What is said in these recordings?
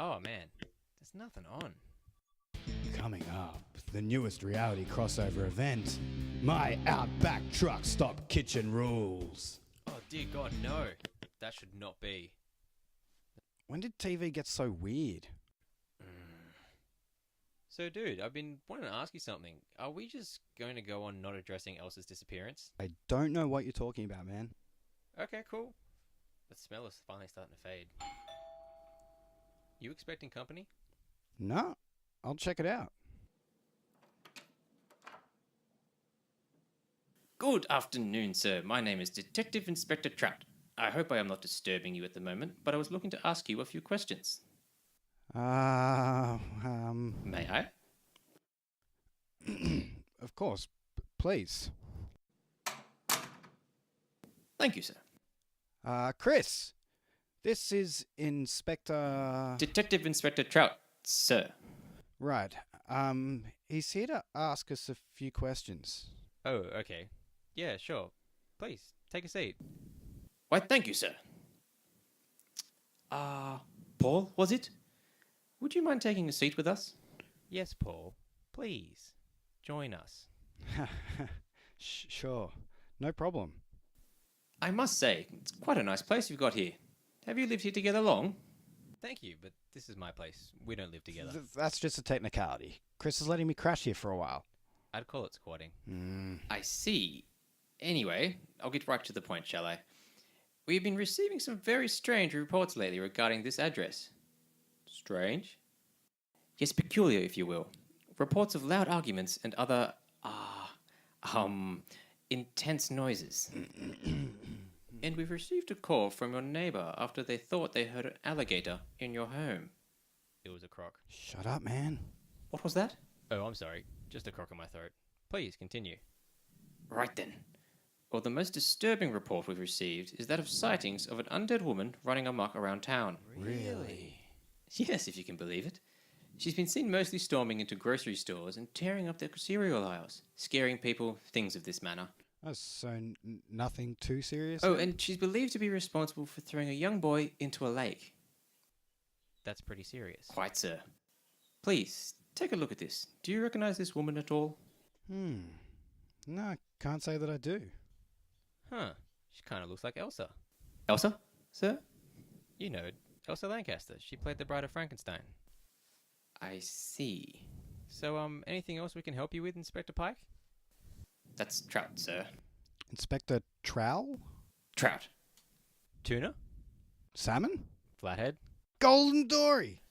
Oh man, there's nothing on. Coming up, the newest reality crossover event, my Outback Truck Stop Kitchen Rules. Oh dear God, no. That should not be. When did TV get so weird? So dude, I've been wanting to ask you something. Are we just going to go on not addressing Elsa's disappearance? I don't know what you're talking about, man. Okay, cool. The smell is finally starting to fade. You expecting company? No, I'll check it out. Good afternoon, sir. My name is Detective Inspector Trout. I hope I am not disturbing you at the moment, but I was looking to ask you a few questions. May I? Of course, please. Thank you, sir. Chris, this is Inspector... Detective Inspector Trout, sir. Right, he's here to ask us a few questions. Oh, okay. Yeah, sure. Please, take a seat. Why, thank you, sir. Paul, was it? Would you mind taking a seat with us? Yes, Paul. Please, join us. Sure, no problem. I must say, it's quite a nice place you've got here. Have you lived here together long? Thank you, but this is my place. We don't live together. That's just a technicality. Chris is letting me crash here for a while. I'd call it squatting. I see. Anyway, I'll get right to the point, shall I? We've been receiving some very strange reports lately regarding this address. Strange? Yes, peculiar, if you will. Reports of loud arguments and other, intense noises. And we've received a call from your neighbor after they thought they heard an alligator in your home. It was a croc. Shut up, man. What was that? Oh, I'm sorry. Just a croc in my throat. Please, continue. Right then. Well, the most disturbing report we've received is that of sightings of an undead woman running amok around town. Really? Yes, if you can believe it. She's been seen mostly storming into grocery stores and tearing up their cereal aisles, scaring people, things of this manner. Oh, so nothing too serious? Oh, and she's believed to be responsible for throwing a young boy into a lake. That's pretty serious. Quite, sir. Please, take a look at this. Do you recognize this woman at all? No, I can't say that I do. Huh. She kind of looks like Elsa. Elsa, sir? You know, Elsa Lancaster. She played the Bride of Frankenstein. I see. So, anything else we can help you with, Inspector Pike? That's Trout, sir. Inspector Trowel? Trout. Tuna? Salmon? Flathead? Golden Dory!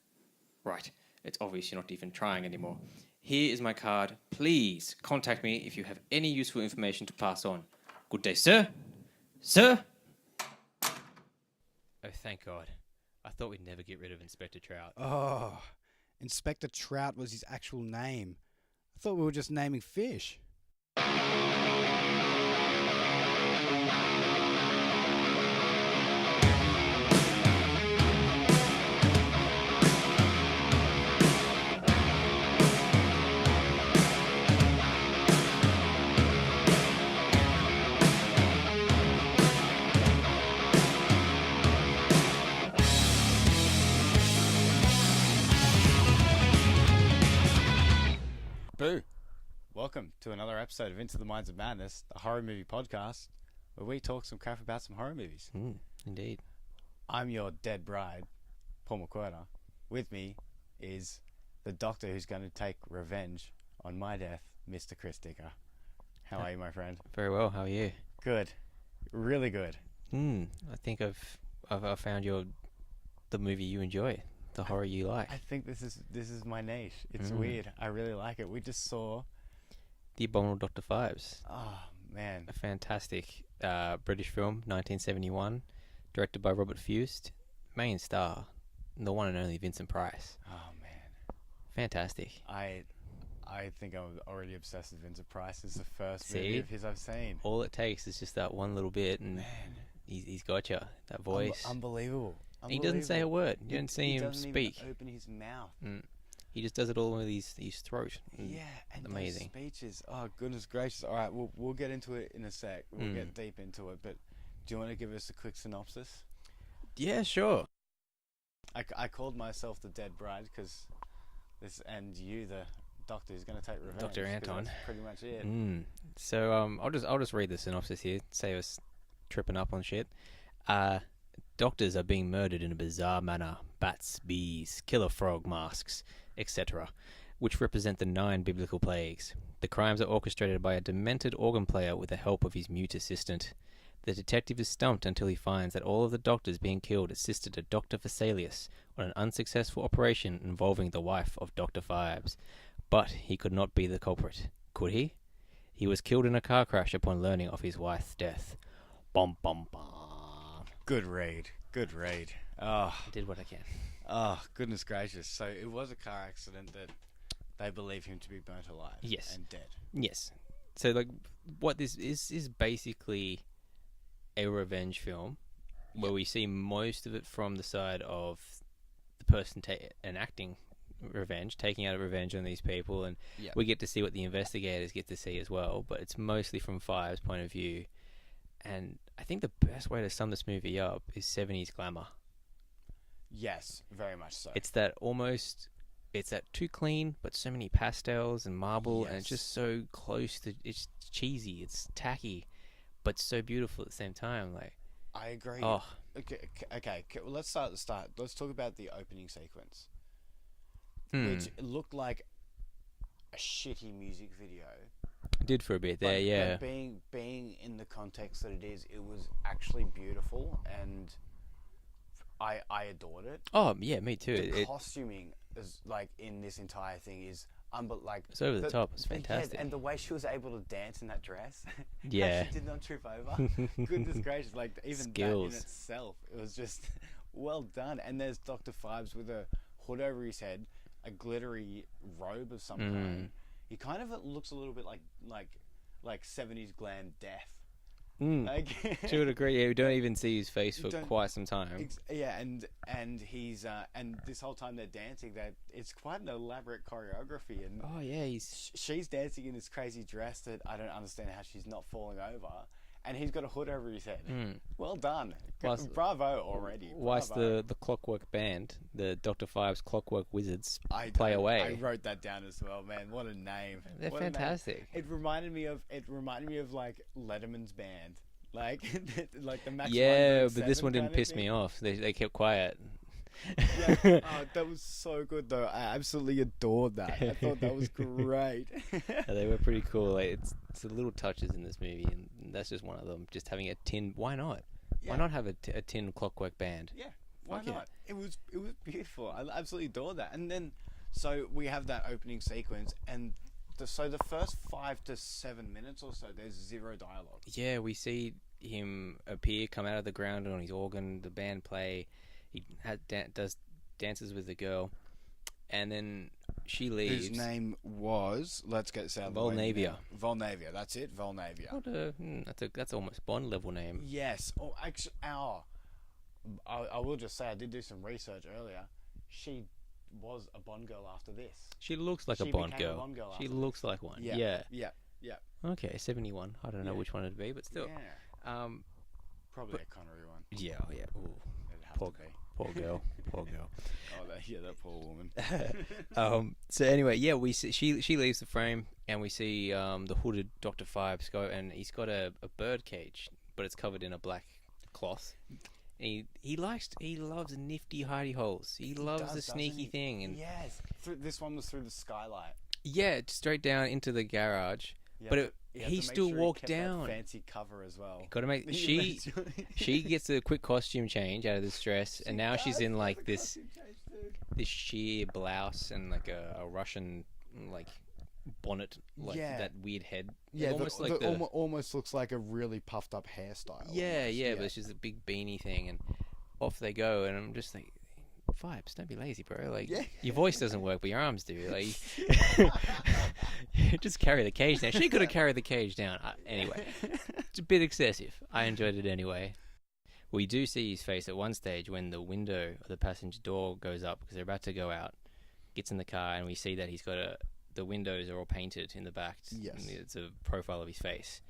Right. It's obvious you're not even trying anymore. Here is my card. Please contact me if you have any useful information to pass on. Good day, sir. Sir? Oh, thank God. I thought we'd never get rid of Inspector Trout. Oh, Inspector Trout was his actual name. I thought we were just naming fish. Boo! Welcome to another episode of Into the Minds of Madness, the horror movie podcast, where we talk some crap about some horror movies. Indeed. I'm your dead bride, Paul McWhirter. With me is the doctor who's going to take revenge on my death, Mr. Chris Dicker. How are you, my friend? Very well. How are you? Good. Really good. I think I've found the movie you enjoy, the horror you like. I think this is my niche. It's weird. I really like it. We just saw The Abominable Dr. Phibes. Oh, man. A fantastic British film, 1971, directed by Robert Phibes. Main star, the one and only Vincent Price. Oh, man. Fantastic. I think I'm already obsessed with Vincent Price. It's the first movie of his I've seen. All it takes is just that one little bit, and Man. he's got you. That voice. Unbelievable. He doesn't say a word. You don't see him doesn't speak. Even open his mouth. He just does it all with his throat. Yeah, and amazing those speeches. Oh, goodness gracious. All right, we'll get into it in a sec. We'll get deep into it. But do you want to give us a quick synopsis? Yeah, sure. I called myself the dead bride because this, and you, the doctor, who's going to take revenge. Dr. 'cause Anton. That's pretty much it. So I'll just read the synopsis here. Save us tripping up on shit. Doctors are being murdered in a bizarre manner. Bats, bees, killer frog masks, etc., which represent the 9 biblical plagues. The crimes are orchestrated by a demented organ player with the help of his mute assistant. The detective is stumped until he finds that all of the doctors being killed assisted a Dr. Vesalius on an unsuccessful operation involving the wife of Dr. Phibes. But he could not be the culprit. Could he? He was killed in a car crash upon learning of his wife's death. Bum bum bum. Good read. Good read. Oh, I did what I can. oh, goodness gracious. So it was a car accident that they believe him to be burnt alive. Yes. And dead. Yes. So, like, what this is basically a revenge film where we see most of it from the side of the person enacting revenge, taking out revenge on these people, and we get to see what the investigators get to see as well, but it's mostly from Five's point of view. And I think the best way to sum this movie up is 70s glamour. Yes, very much so. It's that too clean, but so many pastels and marble, and it's just so close to, it's cheesy, it's tacky, but so beautiful at the same time. Like, I agree. Oh. Okay. Well, let's start at the start. Let's talk about the opening sequence, which looked like a shitty music video. Did for a bit there, yeah. But being in the context that it was actually beautiful, and I adored it. Oh yeah, me too. The costuming is like in this entire thing is like it's over the top. It's fantastic. And the way she was able to dance in that dress. Yeah. She did not trip over. Goodness gracious! Like even Skills. that in itself, it was just well done. And there's Dr. Phibes with a hood over his head, a glittery robe of some kind. He kind of looks a little bit like 70s glam death. Like, she would agree. Yeah, we don't even see his face for quite some time. And he's and this whole time they're dancing, that it's quite an elaborate choreography. And oh yeah, she's dancing in this crazy dress that I don't understand how she's not falling over. And he's got a hood over his head. Well done. Bravo already. Whilst the Clockwork Band, the Dr. Phibes Clockwork Wizards, play play away. I wrote that down as well, man. What a name. They're fantastic. It reminded me of like Letterman's band. Like like the Max Yeah, but this one didn't piss me off. They kept quiet. Yeah. Oh, that was so good though. I absolutely adored that. I thought that was great. They were pretty cool. Like, it's the little touches in this movie, and that's just one of them. Just having a tin. Why not? Yeah. Why not have a tin Clockwork Band? Yeah. Why Fuck not? It was beautiful. I absolutely adored that. And then so we have that opening sequence, and so the first 5 to 7 minutes or so, there's zero dialogue. Yeah, we see him appear, come out of the ground on his organ, the band play. He does dances with the girl, and then she leaves. Whose name was? Let's get this out of the way. Volnavia. Volnavia. That's it. Volnavia. That's almost Bond level name. Yes. Oh, actually, I will just say I did do some research earlier. She was a Bond girl after this. She looks like a Bond girl. She looks like one. Yeah. Okay, 71. I don't know which one it'd be, but still. Yeah. Probably a Connery one. Yeah. Oh yeah. Ooh. It'd have to be. Poor girl. Poor girl. Oh, that poor woman. So anyway, yeah, we see, she leaves the frame, and we see the hooded Dr. Phibes go, and he's got a bird cage, but it's covered in a black cloth. And he loves nifty hidey holes. He loves the sneaky thing, and yes, this one was through the skylight. Yeah, straight down into the garage. Yeah, but he still walked down. Fancy cover as well. Got to make she gets a quick costume change out of this dress, and now she's in like this sheer blouse and like a Russian like bonnet, like that weird head. Yeah, almost looks like a really puffed up hairstyle. Yeah, but it's just a big beanie thing, and off they go. And I'm just like, Phibes, don't be lazy, bro. Like, your voice doesn't work, but your arms do. Like, just carry the cage down. She could have carried the cage down. Anyway, it's a bit excessive. I enjoyed it anyway. We do see his face at one stage when the window of the passenger door goes up because they're about to go out. Gets in the car, and we see that he's got the windows are all painted in the back. Yes, it's a profile of his face.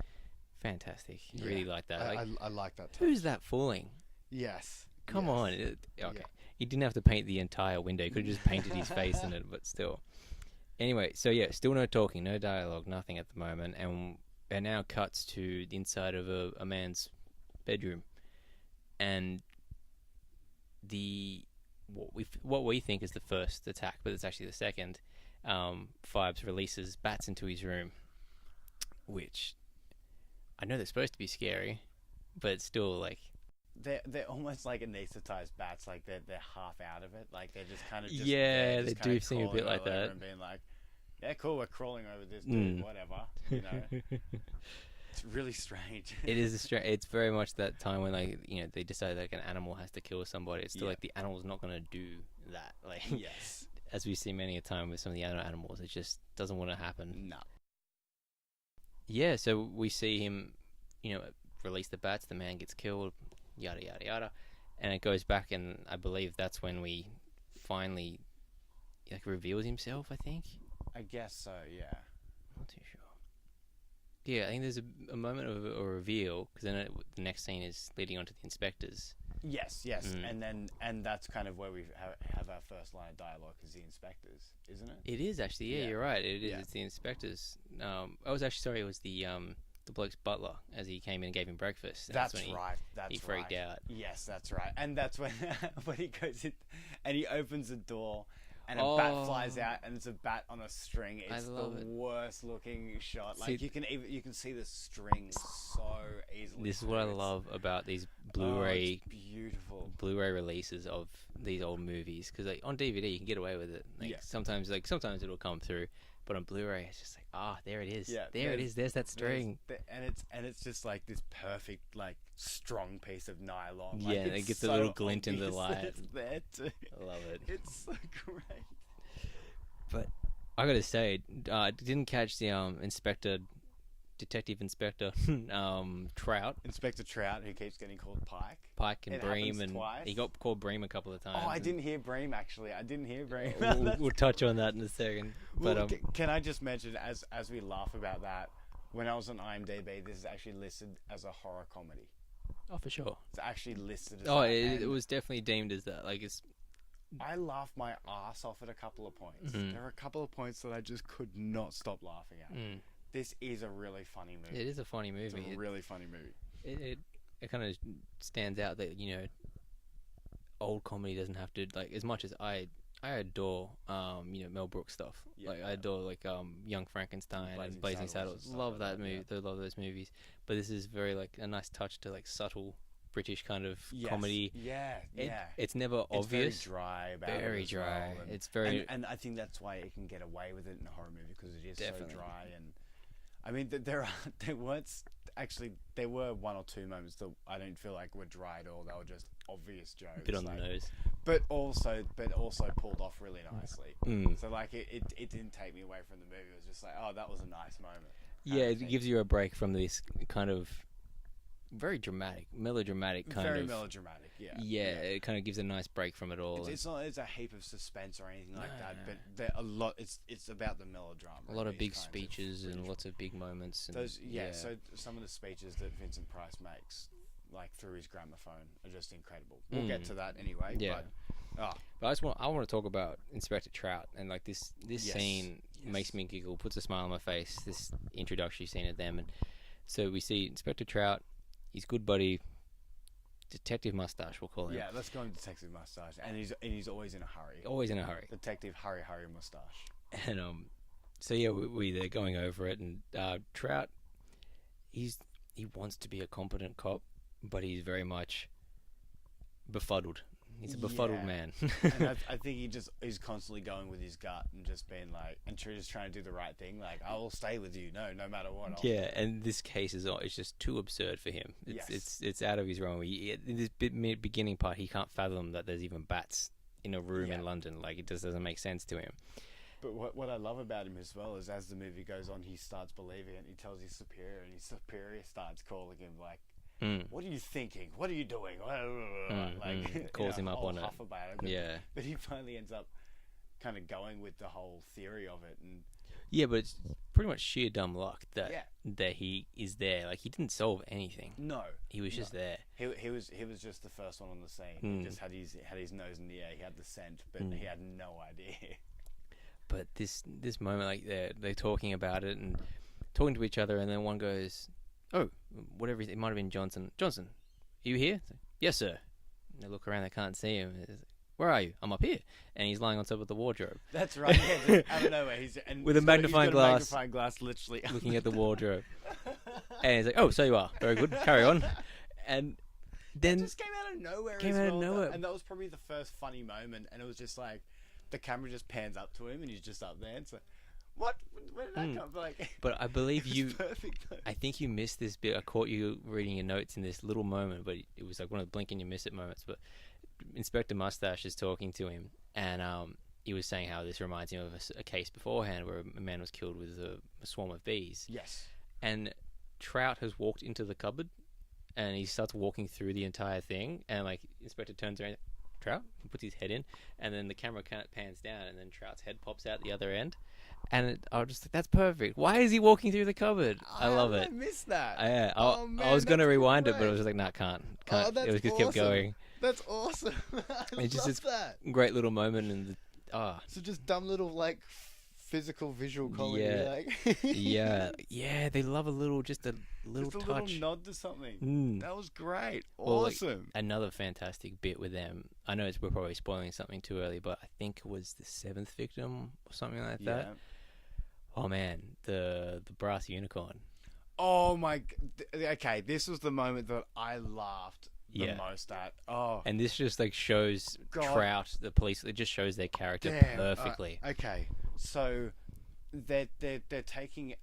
Fantastic. Really like that. I like that touch. Who's that fooling? Yes. Come on. Okay. He didn't have to paint the entire window. He could have just painted his face in it, but still. Anyway, so yeah, still no talking, no dialogue, nothing at the moment, and it now cuts to the inside of a man's bedroom, and what we think is the first attack, but it's actually the second. Phibes releases bats into his room, which I know they're supposed to be scary, but it's still like they're almost like anesthetized bats, like they're half out of it, like they're just kind of just yeah, just they kinda do seem a bit crawling like all over that. and being like, yeah, cool, we're crawling over this dude, whatever, you know. It's really strange. It is it's very much that time when they decide like an animal has to kill somebody. It's still like the animal's not going to do that. Like Yes. as we see many a time with some of the other animals, it just doesn't want to happen. No. Yeah, so we see him, release the bats. The man gets killed. Yada yada yada, and it goes back, and I believe that's when we finally reveals himself. I think. I guess so. Yeah. Not too sure. Yeah, I think there's a moment of a reveal, because then the next scene is leading on to the inspectors. Yes, and that's kind of where we have our first line of dialogue is the inspectors, isn't it? It is actually, yeah. You're right. It is. Yeah. It's the inspectors. I was actually sorry. It was the bloke's butler as he came in and gave him breakfast. And That's when right. he freaked out. Yes, that's right. And that's when when he goes in and he opens the door. And a bat flies out, and it's a bat on a string. It's the worst looking shot. Like you can see the string so easily. This is what I love about these Blu-ray, beautiful Blu-ray releases of these old movies, because on DVD you can get away with it. Sometimes it'll come through, but on Blu-ray it's just like, there it is. Yeah, there it is. There's that string. And it's just like this perfect strong piece of nylon. Yeah, and it gets a little glint in the light. It's there too. I love it. It's so great. But I gotta say, I didn't catch the Detective Inspector Trout. Inspector Trout, who keeps getting called Pike and Bream, and twice. he got called Bream a couple of times. Oh, I didn't hear Bream actually. We'll touch on that in a second. But can I just mention, as we laugh about that, when I was on IMDb, this is actually listed as a horror comedy. Oh, for sure. It's actually listed as. Oh, it was definitely deemed as that. Like it's. I laughed my ass off at a couple of points. Mm-hmm. There are a couple of points that I just could not stop laughing at. This is a really funny movie. It is a funny movie. It's a really funny movie. It kind of stands out that old comedy doesn't have to, like, as much as I adore Mel Brooks stuff. Yeah, I adore Young Frankenstein and Blazing Saddles. Love that movie. I love those movies. But this is very a nice touch to subtle British kind of comedy. Yeah, it's never obvious. It's very dry about very it. Dry. Well, it's very, and I think that's why it can get away with it in a horror movie, because it is definitely so dry. And I mean, there were one or two moments that I don't feel like were dry at all. They were just obvious jokes. Bit on the nose. But also pulled off really nicely. So it didn't take me away from the movie. It was just like, oh, that was a nice moment. Yeah, it gives you a break from this kind of very dramatic, melodramatic kind of. Very melodramatic, yeah. Yeah, it kind of gives a nice break from it all. It's not a heap of suspense or anything like that, but there a lot. It's about the melodrama. A lot of big speeches and lots of big moments. And, so some of the speeches that Vincent Price makes, through his gramophone, are just incredible. We'll get to that anyway. Yeah. But I want to talk about Inspector Trout, and this scene makes me giggle, puts a smile on my face. This introductory scene of them, and so we see Inspector Trout, his good buddy, Detective Mustache, we'll call him. Yeah, let's go on Detective Mustache, and he's always in a hurry. Always in a hurry. Detective Hurry Mustache. And so yeah, they're going over it, and Trout, he wants to be a competent cop, but he's very much befuddled. He's a befuddled man. And I think he's constantly going with his gut and just being just trying to do the right thing. I will stay with you, no matter what. Yeah, and this case is just too absurd for him. It's out of his realm. In this beginning part, he can't fathom that there's even bats in a room in London. It just doesn't make sense to him. But what I love about him as well is, as the movie goes on, he starts believing it. He tells his superior, and his superior starts calling him what are you thinking? What are you doing? Calls him up on it. About it. But he finally ends up kind of going with the whole theory of it. And yeah, but pretty much sheer dumb luck that Yeah. that he is there. Like he didn't solve anything. No. He was just there. He was just the first one on the scene. He just had his nose in the air. He had the scent, but he had no idea. But this moment, like they're talking about it and talking to each other, and then one goes, "Oh, whatever it might have been Johnson. Johnson, are you here?" Like, "Yes, sir." And they look around, they can't see him. It's like, "Where are you?" "I'm up here," and he's lying on top of the wardrobe. That's right. Yeah, just out of nowhere, With a magnifying glass, magnifying glass, literally looking at the wardrobe, and he's like, "Oh, so you are very good. Carry on." And then it just came out of nowhere. And that was probably the first funny moment. And it was just like the camera just pans up to him, and he's just up there. And it's like, what? Where did that come from? Like, but I believe it you. was perfect, though. I think you missed this bit. I caught you reading your notes in this little moment, but it was like one of the blink and you miss it moments. But Inspector Mustache is talking to him, and he was saying how this reminds him of a case beforehand where a man was killed with a swarm of bees. Yes. And Trout has walked into the cupboard, and he starts walking through the entire thing, and like Inspector turns around, Trout, he puts his head in, and then the camera kind of pans down, and then Trout's head pops out the other end, and I was just like, that's perfect. Why is he walking through the cupboard? I love it. I missed that. I was gonna rewind it, but I was just like, nah, can't. That's It was just awesome. kept going. That's awesome. I It's just love this that. great little moment, and So just dumb little like physical visual comedy. Yeah. Like yeah, they love a little just a touch. little nod to something. Mm. That was great. Well, like, Awesome. Another fantastic bit with them. I know we're probably spoiling something too early, but I think it was the 7th victim or something like that. Oh man, the brass unicorn. Oh my. Okay, this was the moment that I laughed the most at. Oh. And this just like shows God. Trout, the police. It just shows their character Damn, perfectly. Okay, so they're taking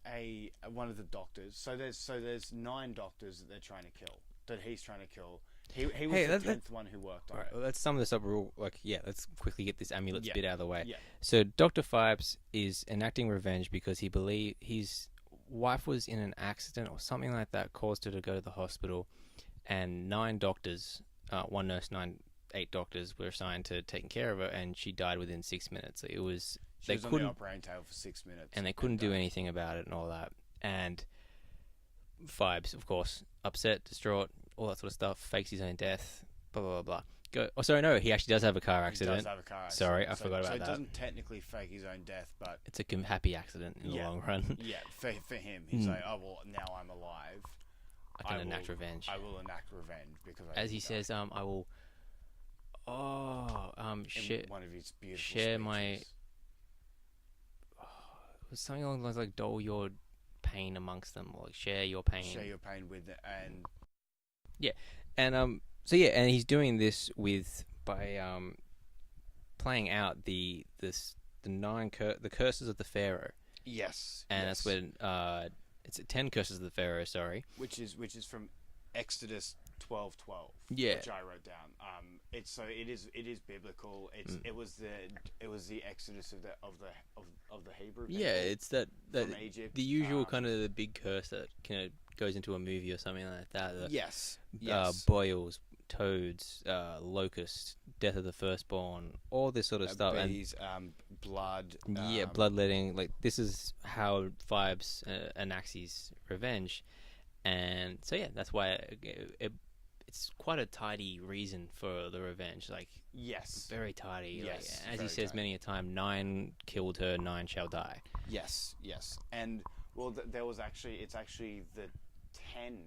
one of the doctors. So there's 9 doctors that they're trying to kill. That he's trying to kill. He was the 10th one who worked on All it. right, well, let's sum this up real. Let's quickly get this amulets bit out of the way. Yeah. So Dr. Phibes is enacting revenge because he believed his wife was in an accident or something like that, caused her to go to the hospital, and 9 doctors, 1 nurse, 8 doctors were assigned to taking care of her, and she died within 6 minutes. It was She was on the operating table for 6 minutes, and they couldn't do anything about it and all that. And Phibes, of course, upset, distraught, all that sort of stuff, fakes his own death, blah blah blah blah. Oh, sorry, no, he actually does have a car accident. He does have a car accident. Sorry, I forgot about that. So he doesn't technically fake his own death, but It's a happy accident in the long run. yeah, for him, he's like, oh well, now I'm alive. I can enact revenge. I will enact revenge because As he says, I will. Share one of his beautiful share my. speeches. It was something along the lines like dole your pain amongst them, or like share your pain. Share your pain with it, and And and he's doing this by playing out the 9 the curses of the Pharaoh, yes, and that's when it's 10 curses of the Pharaoh. Sorry, which is from Exodus 12:12. Yeah. Which I wrote down. It is biblical. It was the Exodus of the Hebrew people. yeah, it's that from Egypt. the usual kind of the big curse that kind of goes into a movie or something like that. Yes. Boils, toads, locusts, death of the firstborn, all this sort of stuff. Bees, blood. Bloodletting. Like this is how Phibes enacts his revenge, and so that's why it's quite a tidy reason for the revenge. Like Yes. very tidy. Yes, as he very says tidy. many a time, 9 killed her, 9 shall die. Yes. And well, there was it's actually the 10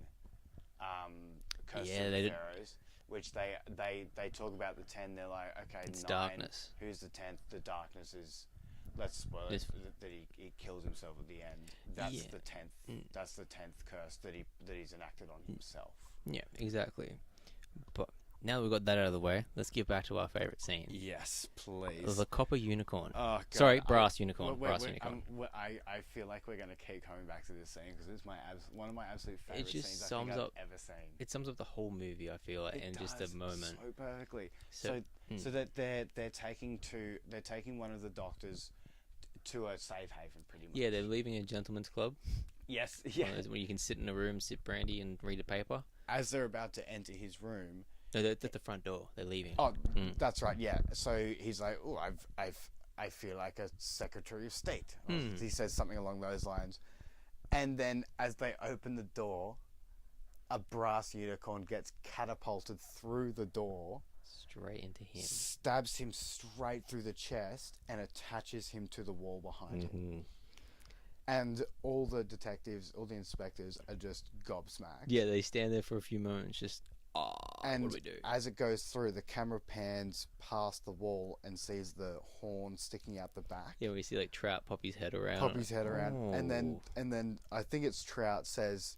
curses Yeah, of they the did- pharaohs, which they talk about the 10. They're like, okay, It's 9. darkness. Who's the 10th? The darkness is. Let's spoil This- it. That he kills himself at the end. That's Yeah. the 10th. That's the 10th curse that he's enacted on himself. Yeah, exactly. But now that we've got that out of the way, let's get back to our favourite scene. Yes, please. The copper unicorn. Oh, God. Sorry, brass unicorn. We're- brass we're- unicorn. I feel like we're gonna keep coming back to this scene because it's one of my absolute favorite just scenes I sums think up- I've ever seen. It sums up the whole movie, I feel like, It in just a does moment. so perfectly. So- So that they're taking one of the doctors to a safe haven, pretty much. Yeah, they're leaving a gentleman's club. Yes. One Yeah. of those where you can sit in a room, sip brandy, and read a paper. As they're about to enter his room. No, they're at the front door. They're leaving. Oh, that's right. Yeah. So he's like, "Oh, I feel like a Secretary of State. He says something along those lines. And then as they open the door, a brass unicorn gets catapulted through the door, Straight into him. stabs him straight through the chest, and attaches him to the wall behind him. And all the detectives, all the inspectors are just gobsmacked. Yeah, they stand there for a few moments, just, And what do we do? as it goes through, the camera pans past the wall and sees the horn sticking out the back. Yeah, we see like Trout pop his head around. Pop his head around, and Oh. then I think it's Trout says,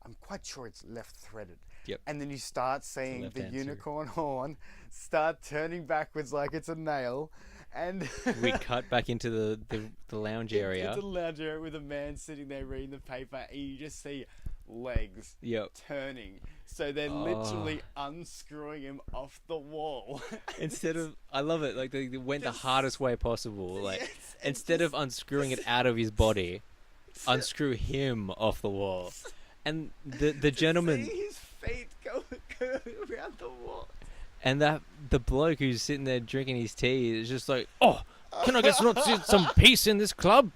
"I'm quite sure it's left threaded." Yep. And then you start seeing left the answer. unicorn horn start turning backwards like it's a nail, and We cut back into the lounge area. Into the lounge area with a man sitting there reading the paper, and you just see legs Yep. turning. So they're literally unscrewing him off the wall. Instead of, I love it. Like they went the Just- hardest way possible. Like Yes, and instead of unscrewing it out of his body, unscrew him off the wall. And the gentleman see his feet go around the wall. and the bloke who's sitting there drinking his tea is just like, oh, can I get some peace in this club?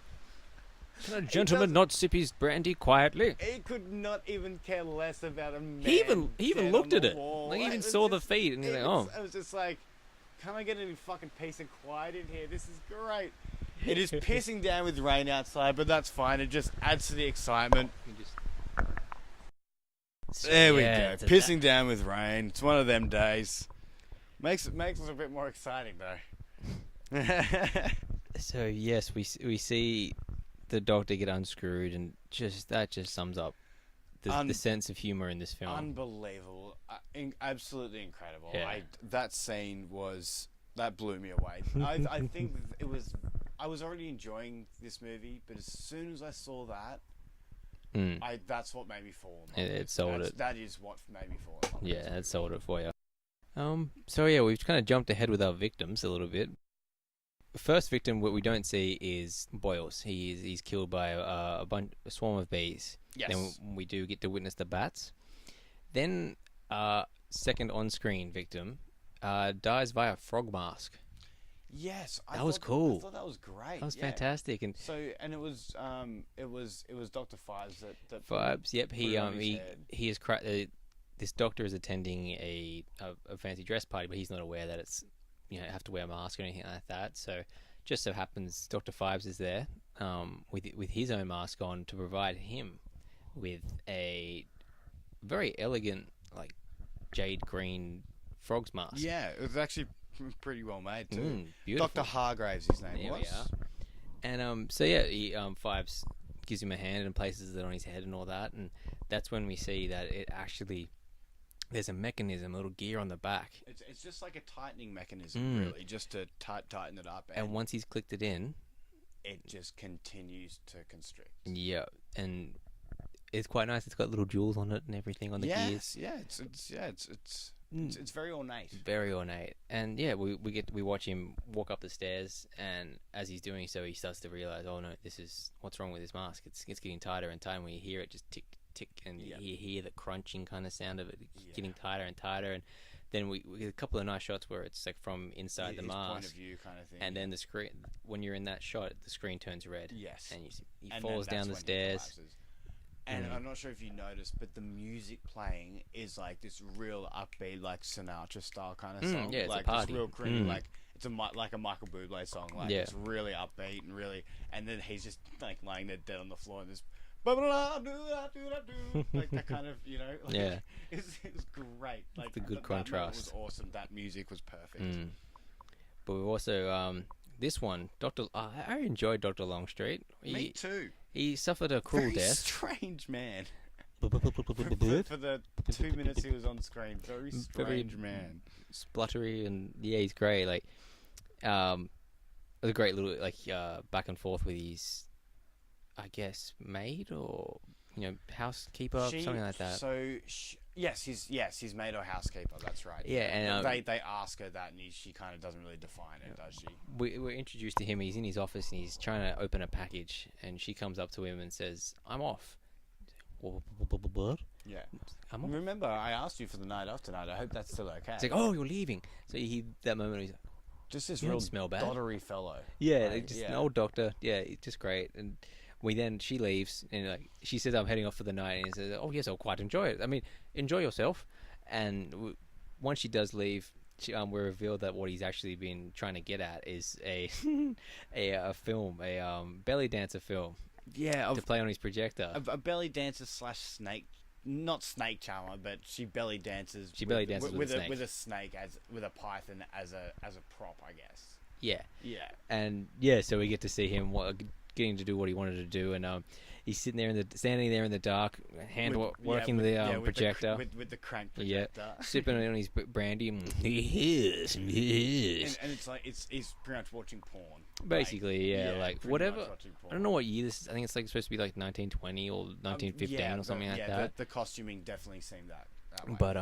Can a gentleman not sip his brandy quietly? He could not even care less about a man. He even dead looked on at the it. wall. Like he even It was saw the just- feet, and he's it like, was- oh. I was just like, can I get any fucking peace and quiet in here? This is great. It is pissing down with rain outside, but that's fine. It just adds to the excitement. There we Yeah, go. it's a- Pissing down with rain. It's one of them days. Makes it a bit more exciting though. So yes, we see the Doctor get unscrewed, and that just sums up the sense of humor in this film. Unbelievable. Absolutely incredible. Yeah. That scene that blew me away. I think I was already enjoying this movie, but as soon as I saw that, that's what made me fall in love. It sold it. That is what made me fall in love. Yeah, that sold it for you. So yeah, we've kind of jumped ahead with our victims a little bit. The first victim, what we don't see, is Boyles. He's killed by a swarm of bees. Yes. Then we do get to witness the bats. Then second on-screen victim dies via frog mask. Yes, That was cool. I thought that was great. That was yeah. fantastic. And So, and it was Dr. Phibes that Phibes, yep, put it on his head. he is this doctor is attending a fancy dress party, but he's not aware that it's have to wear a mask or anything like that. So just so happens Dr. Phibes is there with his own mask on to provide him with a very elegant like jade green frog's mask. Yeah, it was actually pretty well made too. Beautiful. Dr. Hargraves, his name There was. we are. And so yeah, Phibes gives him a hand and places it on his head and all that, and that's when we see that it actually there's a mechanism, a little gear on the back. It's just like a tightening mechanism, really, just to tighten it up. And once he's clicked it in, it just continues to constrict. yeah, and it's quite nice. It's got little jewels on it and everything on the gears. Yeah, it's very ornate. Very ornate. And yeah, we watch him walk up the stairs, and as he's doing so, he starts to realize, oh no, this is what's wrong with this mask. It's getting tighter and tighter. And we hear it just tick tick, and you hear the crunching kind of sound of it getting tighter and tighter. And then we get a couple of nice shots where it's like from inside the His mask, point of view kind of thing. and then the screen, when you're in that shot, the screen turns red. Yes. And he And falls then down the that's when he stairs. collapses. And I'm not sure if you noticed, but the music playing is like this real upbeat, like Sinatra style kind of song. yeah, it's a like party. This real creamy, like it's like a Michael Bublé song. Like Yeah. it's really upbeat and really. And then he's just like lying there dead on the floor and this. Like that kind of, like, Yeah. it was great. Like a good that contrast. was awesome. That music was perfect. But we've also this one, I enjoyed Dr. Longstreet. Me too. He suffered a cruel Very death. strange man. For the 2 minutes he was on screen, very strange man. Spluttery, and yeah, he's great. Like, it was a great little back and forth with his, I guess, maid or housekeeper, something like that. So yes, he's maid or housekeeper. That's right. Yeah, and they ask her that, and she kind of doesn't really define it, does she? we're introduced to him. He's in his office and he's trying to open a package, and she comes up to him and says, "I'm off." What? Yeah. I'm off. Remember, I asked you for the night off tonight. I hope that's still okay. It's like, "Oh, you're leaving." So that moment he's like, Just this He real didn't smell bad. doddery fellow. Yeah, Like, just an old doctor. Yeah, it's just great. And she leaves, and like she says, "I'm heading off for the night," and he says, "Oh yes, I'll quite enjoy it. I mean, enjoy yourself." And once she does leave, we're revealed that what he's actually been trying to get at is a film, a belly dancer film, Yeah, to play on his projector. a belly dancer / snake, not snake charmer, but she belly dances. She belly dances with a snake. with a snake with a python as a prop, I guess. Yeah, Yeah. and so we get to see him getting to do what he wanted to do, and he's standing there in the dark, working the projector with the crank projector, sipping on his brandy. And it's like he's pretty much watching porn. Basically, like pretty whatever. much watching porn. I don't know what year this is. I think it's like supposed to be like 1920 or 1915 or something like that. The costuming definitely seemed that way. But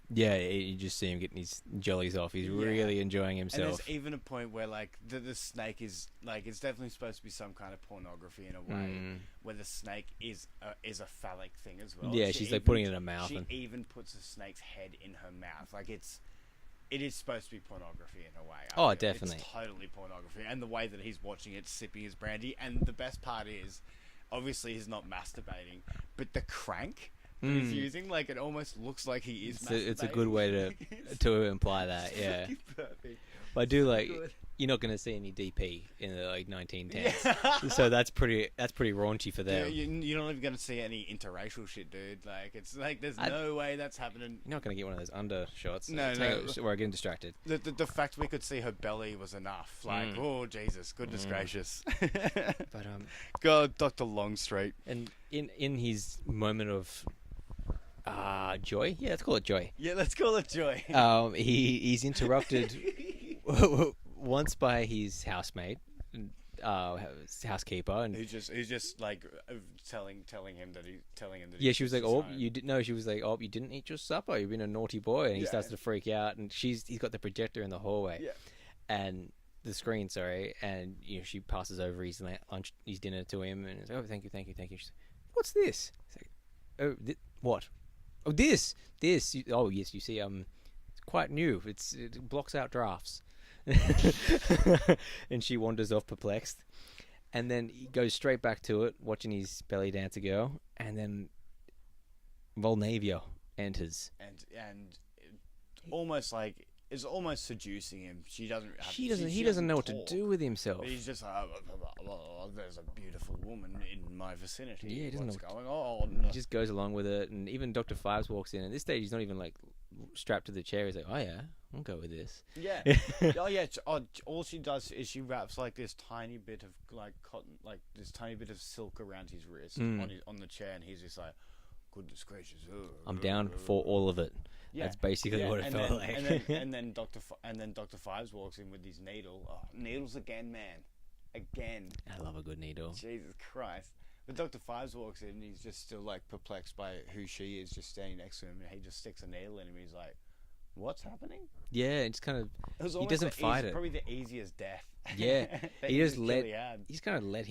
you just see him getting his jellies off. He's really enjoying himself. And there's even a point where like the snake is like, it's definitely supposed to be some kind of pornography in a way, where the snake is a phallic thing as well. Yeah, she's like putting it in her mouth. She even puts a snake's head in her mouth. Like it is supposed to be pornography in a way. Oh, definitely. It's totally pornography. And the way that he's watching it, sipping his brandy, and the best part is, obviously he's not masturbating, but the crank he's using, like, it almost looks like he is masturbating. It's a good way to imply that, yeah. Really perfect. But I do like, you're not going to see any DP in the like 1910s, so that's pretty raunchy for them. Yeah, you're not even going to see any interracial shit, dude. Like, it's like there's no way that's happening. You're not going to get one of those undershots. No. Where I get distracted. The fact we could see her belly was enough. Like, oh Jesus, goodness gracious. But God, Dr. Longstreet. And in his moment of joy, let's call it joy. Yeah, let's call it joy. He's interrupted once by his housemate, housekeeper, and who's just like telling him that she was like, she was like, oh, you didn't eat your supper, you've been a naughty boy, and he starts to freak out, and he's got the projector in the hallway, and the screen, and she passes over his lunch, his dinner to him, and he's like, oh, thank you. She's like, what's this? He's like, oh, what? Oh, this. Oh, yes, you see, it's quite new. It blocks out drafts. And she wanders off perplexed. And then he goes straight back to it, watching his belly dancer girl. And then Volnavia enters. And almost like, it's almost seducing him. He doesn't know what to do with himself. But he's just like, there's a beautiful woman in my vicinity. Yeah, he doesn't What's know going on? He just goes along with it, and even Dr. Phibes walks in. At this stage, he's not even like strapped to the chair. He's like, oh yeah, I'll go with this. Yeah. Oh yeah. All she does is she wraps like this tiny bit of like cotton, like this tiny bit of silk around his wrist on the chair, and he's just like, goodness gracious, I'm down for all of it. Yeah. That's basically what it felt like. and then Dr. Phibes walks in with his needle. Oh, needles again, man. Again. I love a good needle. Jesus Christ. But Dr. Phibes walks in and he's just still like perplexed by who she is, just standing next to him, and he just sticks a needle in him. He's like, what's happening? Yeah, it's kind of, he doesn't fight it. Probably the easiest death. Yeah. he's kind of let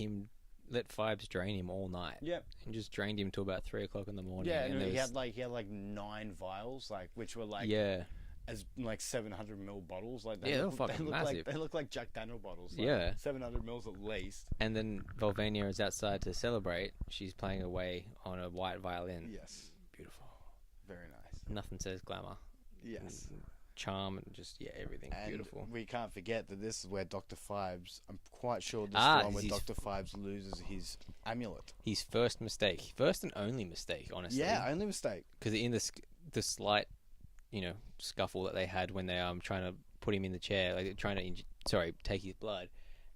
Phibes drain him all night. Yeah. And just drained him till about 3 o'clock in the morning. Yeah, and he had like 9 vials, like, which were like, as like 700ml bottles. Like, they were fucking massive. They look like Jack Daniel bottles. Like 700ml at least. And then Volvania is outside to celebrate. She's playing away on a white violin. Yes. Beautiful. Very nice. Nothing says glamour. Yes. Charm and just everything beautiful. We can't forget that this is where Dr. Phibes, I'm quite sure this is the one where Dr. Phibes loses his amulet. His first and only mistake, honestly. Yeah, only mistake. Because in the slight, scuffle that they had when they trying to put him in the chair, like trying to take his blood,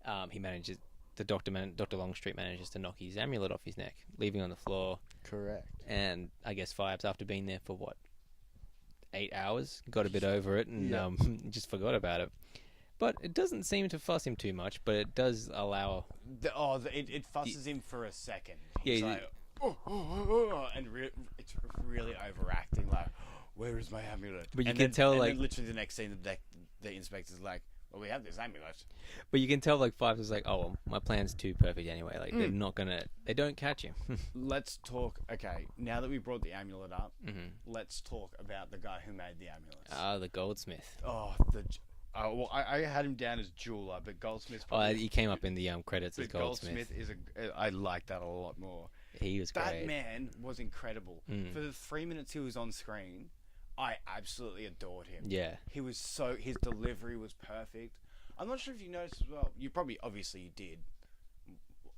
Dr. Longstreet manages to knock his amulet off his neck, leaving on the floor. Correct. And I guess Phibes, after being there for 8 hours, got a bit over it and just forgot about it. But it doesn't seem to fuss him too much, but it does allow... It fusses him for a second. He's like, and it's really overacting, like, where is my amulet? But you can tell, then literally the next scene, the inspector's like, well, we have this amulet. But you can tell, like, Phibes is like, oh, well, my plan's too perfect anyway. Like, they're not gonna... They don't catch him. Let's talk... Okay, now that we brought the amulet up, let's talk about the guy who made the amulet. The goldsmith. Oh, Well, I had him down as jeweler, but Goldsmith's Oh, probably. he came up in the credits as But Goldsmith. Goldsmith is I like that a lot more. He was That great. man was incredible. Mm. For the 3 minutes he was on screen, I absolutely adored him. Yeah. His delivery was perfect. I'm not sure if you noticed as well. Obviously you did.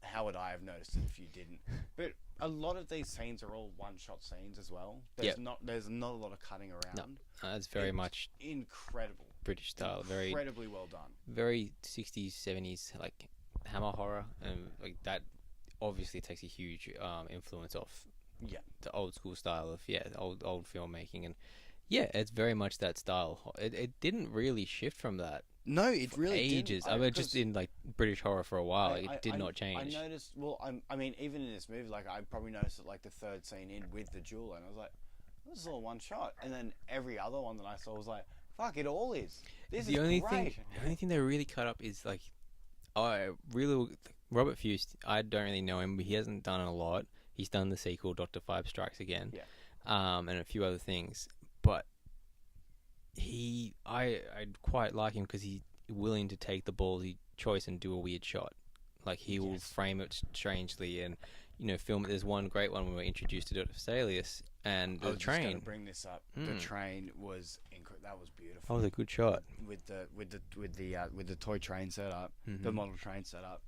How would I have noticed it if you didn't? But a lot of these scenes are all one-shot scenes as well. There's not a lot of cutting around. No, it's very much incredible. British style. Very Incredibly well done. very 60s, 70s, like hammer horror, and like that obviously takes a huge influence off the old school style of old filmmaking, and it's very much that style. It didn't really shift from that. No, it really ages. didn't. I mean, just in like British horror for a while, it did not change. I noticed. Well, I mean, even in this movie, like I probably noticed it like the third scene in with the jeweler, and I was like, "This is all one shot." And then every other one that I saw was like, "Fuck, it all is." This The is only great. thing they really cut up is like, Robert Fuse. I don't really know him, but he hasn't done a lot. He's done the sequel, Dr. Phibes Strikes Again, and a few other things. But I quite like him because he's willing to take the ballsy choice and do a weird shot. Like he will frame it strangely and film it. There's one great one when we're introduced to Dr. Salius and the I was just train. gonna bring this up. The train was that was beautiful. That was a good shot. With the toy train setup, Mm-hmm. the model train setup,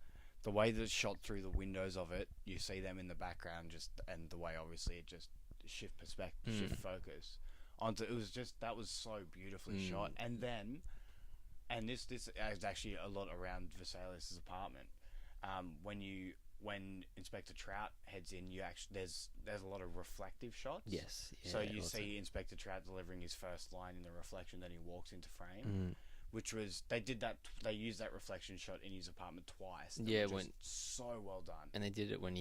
the way that it's shot through the windows of it, you see them in the background, and the way obviously it just shift perspective, shift focus onto. It was just that was so beautifully shot, and then, this is actually a lot around Vesalius' apartment. When Inspector Trout heads in, there's a lot of reflective shots. Yes. So you see Inspector Trout delivering his first line in the reflection, then he walks into frame, which was they used that reflection shot in his apartment twice. So well done. And they did it when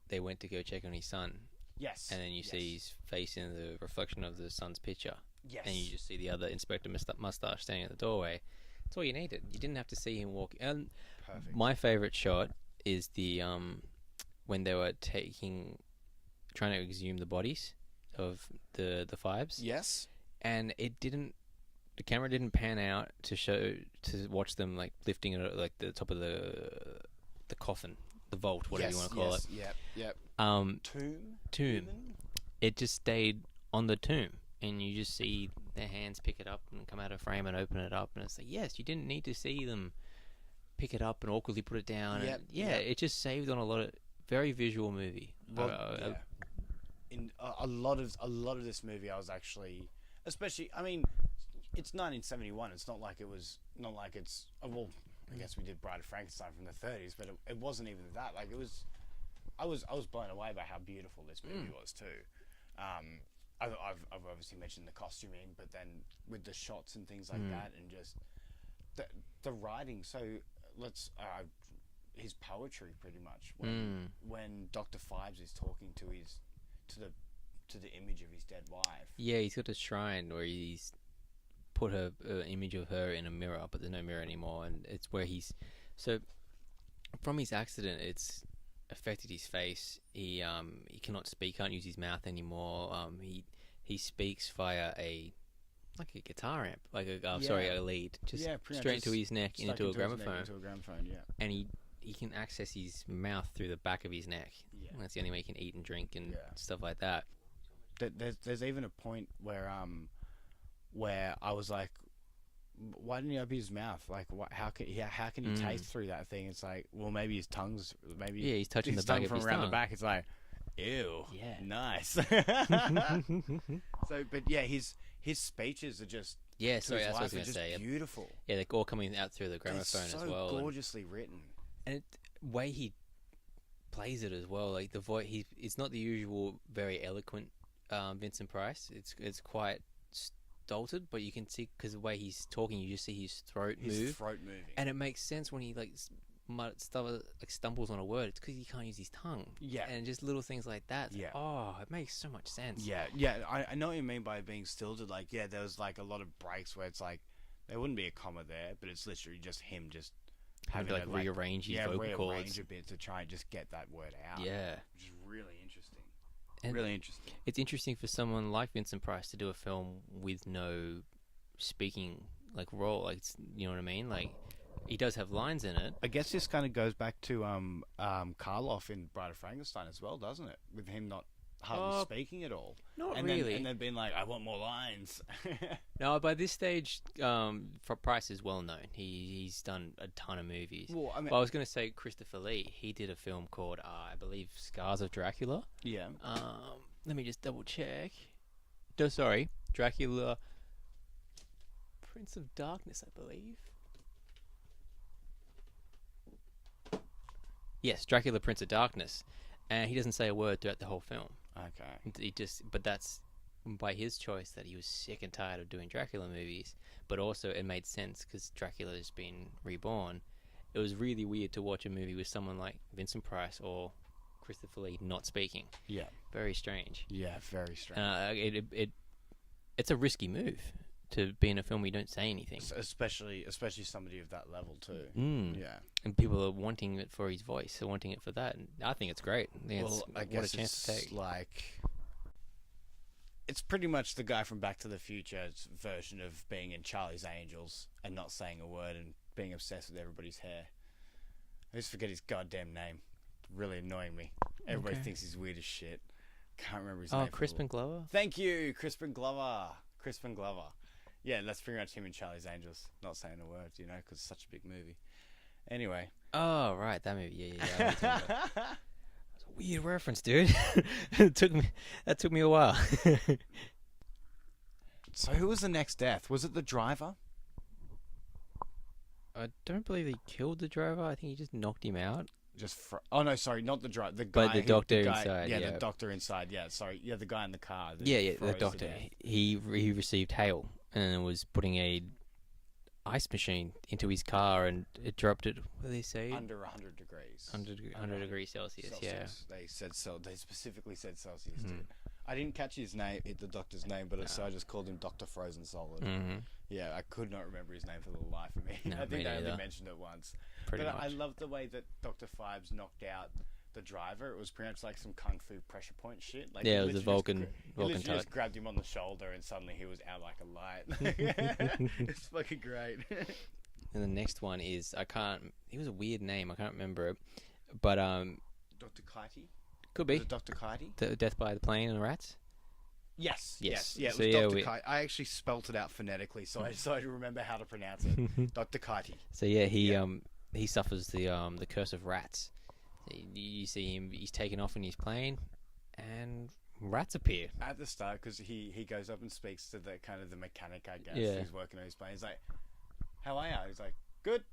they went to go check on his son. Yes. And then you see his face in the reflection of the son's picture. Yes. And you just see the other Inspector Mustache standing at the doorway. That's all you needed. You didn't have to see him walk. And Perfect. my favorite shot is the when they were trying to exhume the bodies of the Phibes. Yes. And the camera didn't pan out to watch them like lifting it like the top of the coffin, the vault, whatever you want to call it. Yep. Tomb. Tomb. It just stayed on the tomb, and you just see their hands pick it up and come out of frame and open it up, and it's like, yes, you didn't need to see them pick it up and awkwardly put it down. Yep, It just saved on a lot of very visual movie. In a lot of this movie, I was actually, especially, I mean, it's 1971. It's not like it's well, I guess we did Bride of Frankenstein from the 30s, but it wasn't even that. Like it was, I was blown away by how beautiful this movie was too. I've obviously mentioned the costuming, but then with the shots and things like that, and just the writing. So his poetry pretty much when Dr. Phibes is talking to the image of his dead wife. Yeah, he's got a shrine where he's put an image of her in a mirror, but there's no mirror anymore, and it's where so from his accident, it's affected his face. He cannot speak, can't use his mouth anymore. He speaks via a guitar amp, a lead, straight into his neck into a gramophone. And he can access his mouth through the back of his neck. Yeah. That's the only way he can eat and drink and stuff like that. There's even a point where I was like, why didn't he open his mouth? Like, how can he taste through that thing? It's like, well, maybe his tongue's he's touching the back of his around tongue. the back. It's like, ew, nice. So, but yeah, his speeches are just that's what I was going to say. Beautiful. Yeah, they're all coming out through the gramophone so as well. Gorgeously written, and the way he plays it as well, like the voice. It's not the usual very eloquent Vincent Price. It's quite stolted, but you can see because the way he's talking, you just see his throat move, and it makes sense when he stumbles on a word. It's because he can't use his tongue. Yeah, and just little things like that. Yeah. It makes so much sense. Yeah. I know what you mean by being stilted. Like, there was like a lot of breaks where it's like there wouldn't be a comma there, but it's literally just him just having to rearrange his vocal cords a bit to try and just get that word out. Yeah, which is really interesting. And really interesting. It's interesting for someone like Vincent Price to do a film with no speaking, like role. Like you know what I mean? Like he does have lines in it. I guess this kind of goes back to Karloff in Bride of Frankenstein as well, doesn't it? With him not hardly speaking at all. Not and really. Then, and then being like, I want more lines. No, by this stage, Price is well known. He's done a ton of movies. Well, I mean, I was going to say Christopher Lee. He did a film called, I believe, Scars of Dracula. yeah. Let me just double check. No, sorry, Dracula, Prince of Darkness, I believe. Yes, Dracula, Prince of Darkness, and he doesn't say a word throughout the whole film. Okay. But that's by his choice that he was sick and tired of doing Dracula movies. But also, it made sense because Dracula has been reborn. It was really weird to watch a movie with someone like Vincent Price or Christopher Lee not speaking. Yeah. Very strange. Yeah, very strange. It's a risky move to be in a film where you don't say anything. Especially somebody of that level too. Yeah. And people are wanting it for his voice. They're wanting it for that. And I think it's great. I guess what a chance to take. It's pretty much the guy from Back to the Future's version of being in Charlie's Angels and not saying a word and being obsessed with everybody's hair. I just forget his goddamn name. It's really annoying me. Everybody thinks he's weird as shit. Can't remember his name. Oh, Crispin Glover? Thank you, Crispin Glover. Crispin Glover. Yeah, that's pretty much him in Charlie's Angels. Not saying a word, you know, because it's such a big movie. Anyway. Oh, right, that movie. Yeah. That's a weird reference, dude. That took me a while. So who was the next death? Was it the driver? I don't believe he killed the driver. I think he just knocked him out. Oh no, sorry, not the driver. The guy. But the doctor inside. Yeah, the doctor inside. Yeah, sorry. Yeah, the guy in the car. The doctor. He received hail and was putting a ice machine into his car and it dropped it. What did they say? Under 100 degrees. 100 degrees Celsius. Yeah. They said so. They specifically said Celsius. Dude. I didn't catch his name, the doctor's name, but so I just called him Dr. Frozen Solid. Mm-hmm. Yeah, I could not remember his name for the life of me. No, I think me I only neither. mentioned it once. Pretty much. I love the way that Dr. Phibes knocked out the driver. It was pretty much like some kung fu pressure point shit. Like, yeah, it was a Vulcan Vulcan type. just grabbed him on the shoulder and suddenly he was out like a light. It's fucking great. And the next one is he was a weird name. I can't remember it, but Dr. Kitey? could be Was it Dr. Kitey? the Death by the Plane and the Rats. Yes. Yeah, it was Dr. Kitey. I actually spelt it out phonetically, so I decided to remember how to pronounce it. Dr. Kitey. So yeah, he suffers the curse of rats. You see him; he's taken off in his plane, and rats appear At the start, because he goes up and speaks to the kind of the mechanic, I guess, Yeah. who's working on his plane. He's like, "How are you?" He's like, "Good,"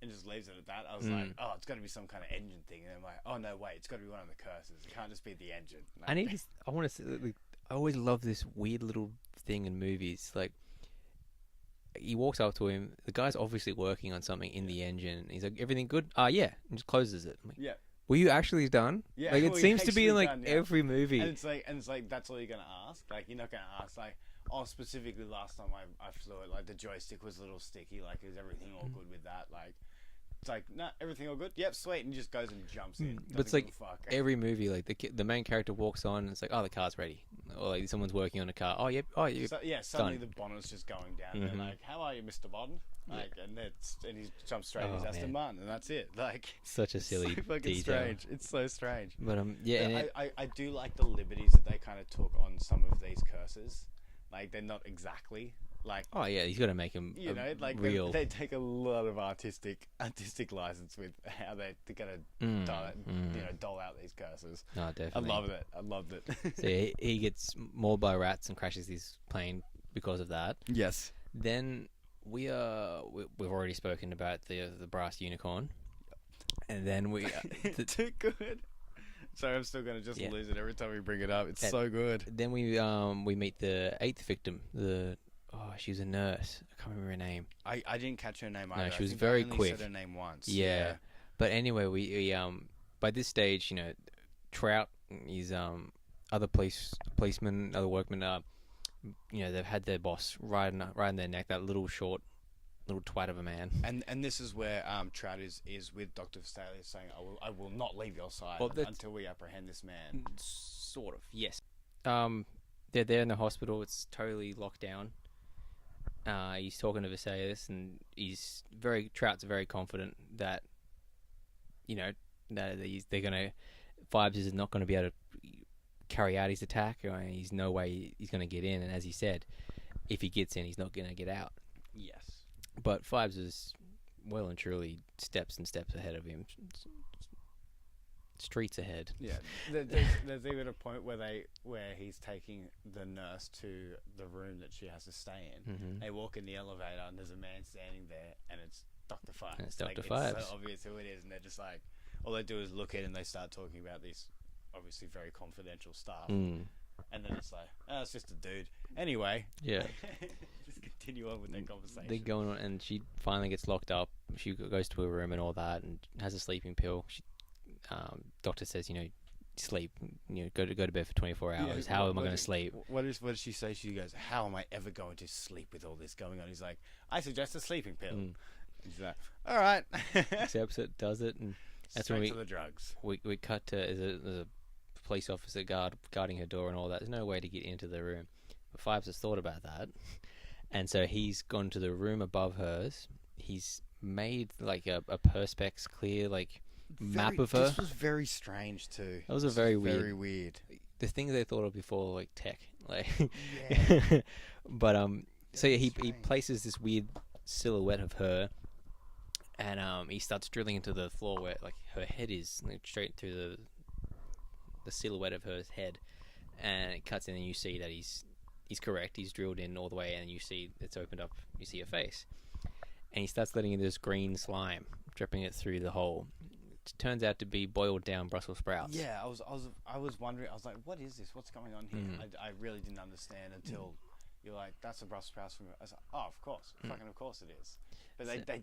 and just leaves it at that. I was like, "Oh, it's got to be some kind of engine thing." And I'm like, "Oh no, wait, it's got to be one of the curses. It can't just be the engine." Like, I want to say, like, I always love this weird little thing in movies. Like, he walks up to him. The guy's obviously working on something in the engine. He's like, "Everything good?" Yeah, and just closes it. I'm like, yeah. were you actually done? Yeah, like it were you seems to be in actually like done, yeah. every movie. And it's like that's all you're gonna ask. Like you're not gonna ask like, oh, specifically last time I flew it, like the joystick was a little sticky. Like, is everything all good with that? Like, it's like, nah, everything all good. Yep, sweet, and he just goes and jumps in. But it's Doesn't like give a fuck. every movie, like the main character walks on and it's like, oh, the car's ready, or like someone's working on a car. Oh, yep. Oh, yep. So, yeah, suddenly done. the bonnet's just going down. And they're like, "How are you, Mr. Bodden?" Like, and he jumps straight in his Oh, Aston man. Martin, and that's it. Like, Such a silly so fucking detail. strange. It's so strange. But yeah, and I do like the liberties that they kind of took on some of these curses. Like, they're not exactly like. oh yeah, he's got to make him You know, like real. they take a lot of artistic license with how they're gonna dole out these curses. No, I definitely. loved it. So he gets mauled by rats and crashes his plane because of that. Yes. Then we've already spoken about the brass unicorn, and then we Too good. Sorry, I'm still gonna just Yeah. lose it every time we bring it up. It's Okay. so good. then we meet the 8th victim. She was a nurse. I can't remember her name. I didn't catch her name No, either. she I was think very I only quick. said her name once. Yeah. But anyway, we by this stage, you know, Trout, his other policemen, other workmen, you know, they've had their boss riding their neck. That little twat of a man. And this is where Trout is with Dr. Staley saying, I will not leave your side Well, until we apprehend this man. Sort of, yes. They're there in the hospital. It's totally locked down. He's talking to Vesalius, and Trout's very confident that, that they're gonna. Phibes is not going to be able to carry out his attack. There's no way he's going to get in, and as he said, if he gets in, he's not going to get out. Yes. But Phibes is well and truly steps ahead of him. Streets ahead. Yeah, there's even a point where he's taking the nurse to the room that she has to stay in. Mm-hmm. They walk in the elevator and there's a man standing there, and it's Dr. Phibes. And it's Dr. It's Phibes. so obvious who it is, and they're just like, all they do is look in and they start talking about these obviously very confidential stuff. Mm. And then it's like, oh, it's just a dude. Anyway. Yeah. Just continue on with their conversation. They're going on, and she finally gets locked up. She goes to her room and all that, and has a sleeping pill. Doctor says, sleep. Go to bed for 24 hours. How am I going to sleep? What does she say? She goes, how am I ever going to sleep with all this going on? He's like, I suggest a sleeping pill. He's like, all right. Accepts it, does it, and that's straight when to the drugs. we cut to there's a police officer guarding her door and all that. There's no way to get into the room. But Phibes has thought about that, and so he's gone to the room above hers. He's made like a perspex clear map of her. This was very strange too. That was very weird. The things they thought of before, like tech, Yeah. But so yeah, he places this weird silhouette of her, and he starts drilling into the floor where her head is, straight through the silhouette of her head, and it cuts in, and you see that he's correct. He's drilled in all the way, and you see it's opened up. You see her face, and he starts letting in this green slime, dripping it through the hole. It turns out to be boiled down Brussels sprouts. Yeah, I was wondering. I was like, what is this? What's going on here? I really didn't understand until you're like, that's a Brussels sprouts from. I was like, oh, of course, fucking of course it is. But they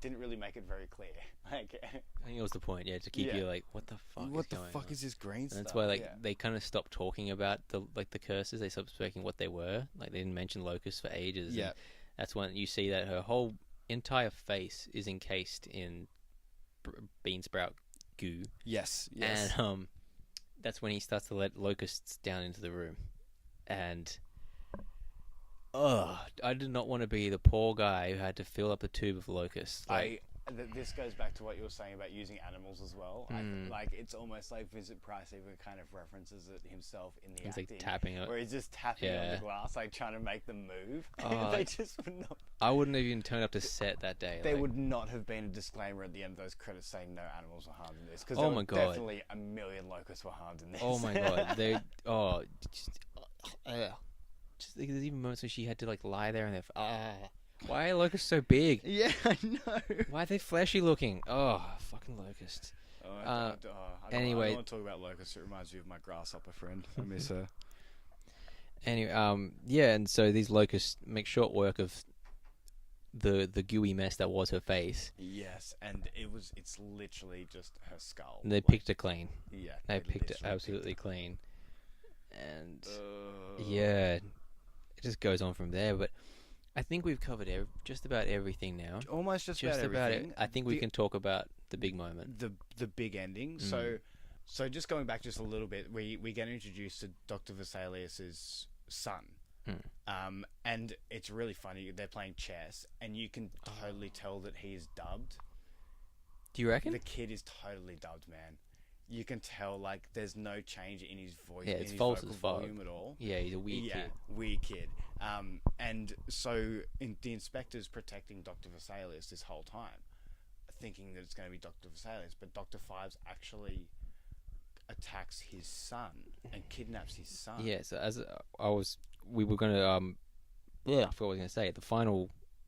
didn't really make it very clear. I think it was the point, to keep you like, what the fuck? What the fuck is this green stuff? And that's why they kind of stopped talking about the curses. They stopped speaking what they were. Like they didn't mention locusts for ages. Yeah, and that's when you see that her whole entire face is encased in bean sprout goo. Yes. And that's when he starts to let locusts down into the room, and I did not want to be the poor guy who had to fill up the tube of locusts. This goes back to what you were saying about using animals as well. It's almost like Vincent Price even kind of references it himself in the acting, like tapping it, where he's just tapping on the glass, trying to make them move. They just would not. I wouldn't have even turned up to set that day. There would not have been a disclaimer at the end of those credits saying no animals were harmed in this, because my God, definitely a million locusts were harmed in this. Oh my God, just there's even moments where she had to lie there and why are locusts so big? Yeah, I know. Why are they fleshy looking? Oh, fucking locusts. Anyway, I don't want to talk about locusts. It reminds me of my grasshopper friend. I miss her. Anyway, and so these locusts make short work of the gooey mess that was her face. Yes, and it's literally just her skull. And they picked it clean. Yeah, they picked it absolutely clean. And it just goes on from there. But I think we've covered just about everything now. Almost just about everything. I think we can talk about the big moment, the big ending. So just going back just a little bit, we get introduced to Dr. Vesalius's son. And it's really funny. They're playing chess, and you can totally tell that he is dubbed. Do you reckon? The kid is totally dubbed, man. You can tell, there's no change in his voice, in his false vocal as fuck. volume at all. Yeah, he's a weird kid. Weird kid. And so the inspector's protecting Dr. Vesalius this whole time, thinking that it's going to be Dr. Vesalius, but Dr. Phibes actually attacks his son and kidnaps his son. Yeah, so we were going to, I forgot what I was going to say.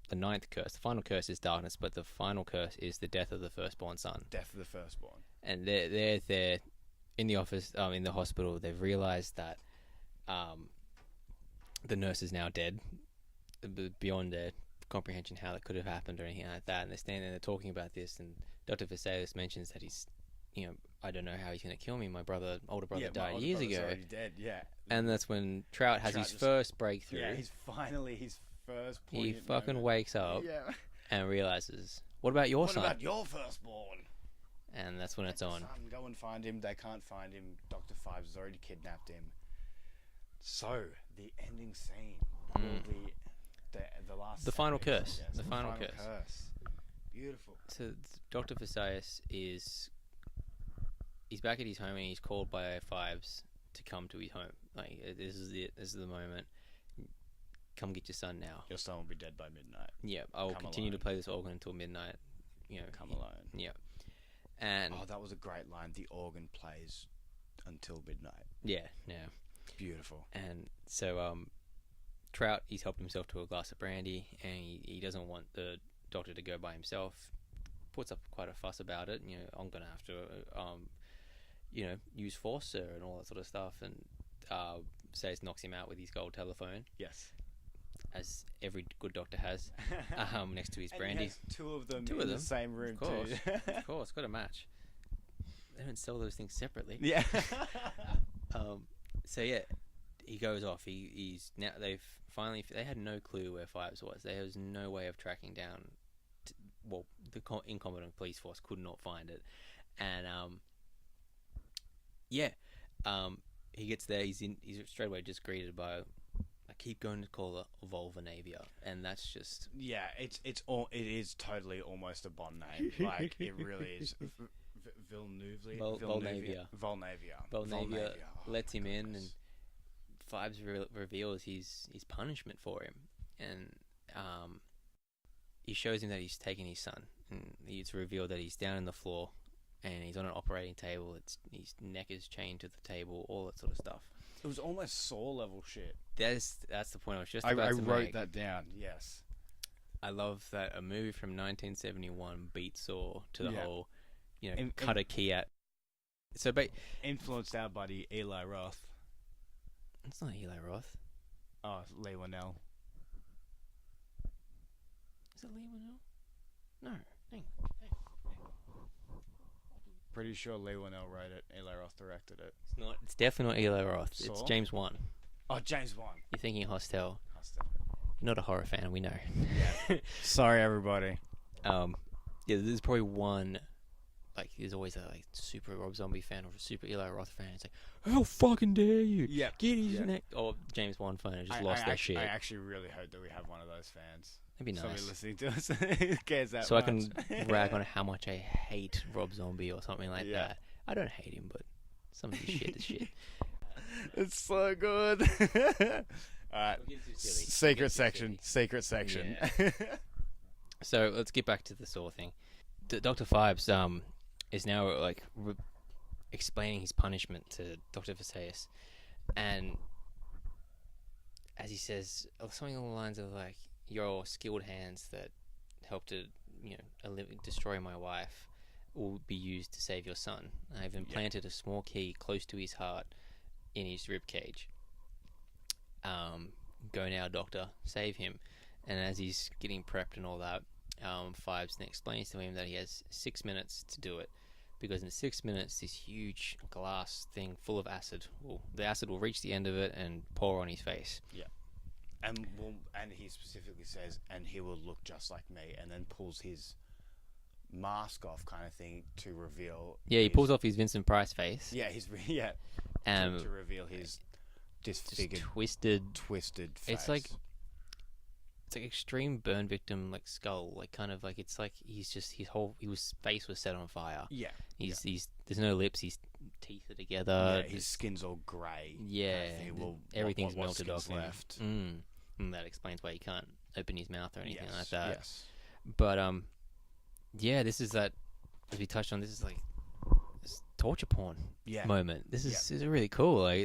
The ninth curse. The final curse is darkness, but the final curse is the death of the firstborn son. Death of the firstborn. And they're in the office, in the hospital. They've realized that the nurse is now dead, beyond their comprehension how that could have happened or anything like that. And they're standing there, they're talking about this, and Dr. Vesalius mentions that he's, I don't know how he's going to kill me. My older brother died years ago. Already dead, yeah. And that's when Trout has his first breakthrough. Yeah, he's finally his first point. He fucking wakes up and realizes, what about your son? What about your firstborn? And that's when it's on. Son, go and find him. They can't find him. Dr. Phibes has already kidnapped him. So, the ending scene will be the last The final series, curse. yes, The final curse. Beautiful. So Dr. Phibes he's back at his home and he's called by Phibes to come to his home. Like, this is it. This is the moment. Come get your son now. Your son will be dead by midnight. Yeah, I will Come continue alone. to play this organ until midnight. You know, Come alone. Yeah, and Oh, that was a great line. The organ plays until midnight. yeah. Beautiful. And so Trout, he's helped himself to a glass of brandy, and he doesn't want the doctor to go by himself. Puts up quite a fuss about it. You know, I'm gonna have to use force, sir, and all that sort of stuff. And Sayers knocks him out with his gold telephone, Yes. as every good doctor has, next to his And brandy. he has two of them Two in of the them, same room, Of course, too. of course, got a match. They don't sell those things separately. Yeah. So yeah, he goes off. He's now they had no clue where Phibes was. There was no way of tracking down. The incompetent police force could not find it, and he gets there. He's straight away just greeted by. I keep going to call it Volvanavia, and that's just Yeah, it is totally almost a Bond name. Like, it really is. Volnavia. Volnavia. Oh, lets my him in, goodness. and Phibes reveals his punishment for him, and he shows him that he's taken his son, and it's revealed that he's down on the floor, and he's on an operating table. His neck is chained to the table, all that sort of stuff. It was almost Saw level shit. That's the point I was just about I to wrote make. that down. Yes. I love that a movie from 1971 beat Saw to the Yeah. whole, And- cut a key out. So, Influenced our buddy Eli Roth. it's not Eli Roth. Oh, Lee Winnell. Is it Lee Winnell? No. Hang Pretty sure Lee Winnell wrote it. Eli Roth directed it. It's not. It's definitely not Eli Roth. It's Saw? James Wan. Oh, James Wan. You're thinking Hostel. Huston. You're not a horror fan, we know. Sorry, everybody. There's probably one. Like, there's always a super Rob Zombie fan or a super Eli Roth fan. It's like, how fucking dare you? Yeah. Get his neck. Or James Wan fan who just lost their shit. I actually really hope that we have one of those fans. That'd be Somebody nice. listening to us who cares that So much. I can brag on how much I hate Rob Zombie or something like Yeah. that. I don't hate him, but some of his shit is shit. It's so good. Alright. Secret section. Secret section. So let's get back to the Saw thing. Dr. Phibes is now explaining his punishment to Dr. Phibes, and as he says something along the lines of like, your skilled hands that helped to destroy my wife will be used to save your son. I've implanted a small key close to his heart in his rib cage. Go now, doctor, save him. And as he's getting prepped and all that, Phibes then explains to him that he has 6 minutes to do it, because in 6 minutes this huge glass thing full of acid the acid will reach the end of it and pour on his face. Yeah. And he specifically says, and he will look just like me, and then pulls his mask off, kind of thing, to reveal. Yeah, he pulls off his Vincent Price face. Yeah, to reveal his disfigured, twisted face. It's like extreme burn victim, like skull, like kind of like, it's like he's just his face was set on fire. Yeah, he's there's no lips. His teeth are together. His skin's all grey. Yeah, everything's what melted off left. And that explains why he can't open his mouth or anything like that. Yes. But this is that, as we touched on. This is like this torture porn moment. This is really cool. Like,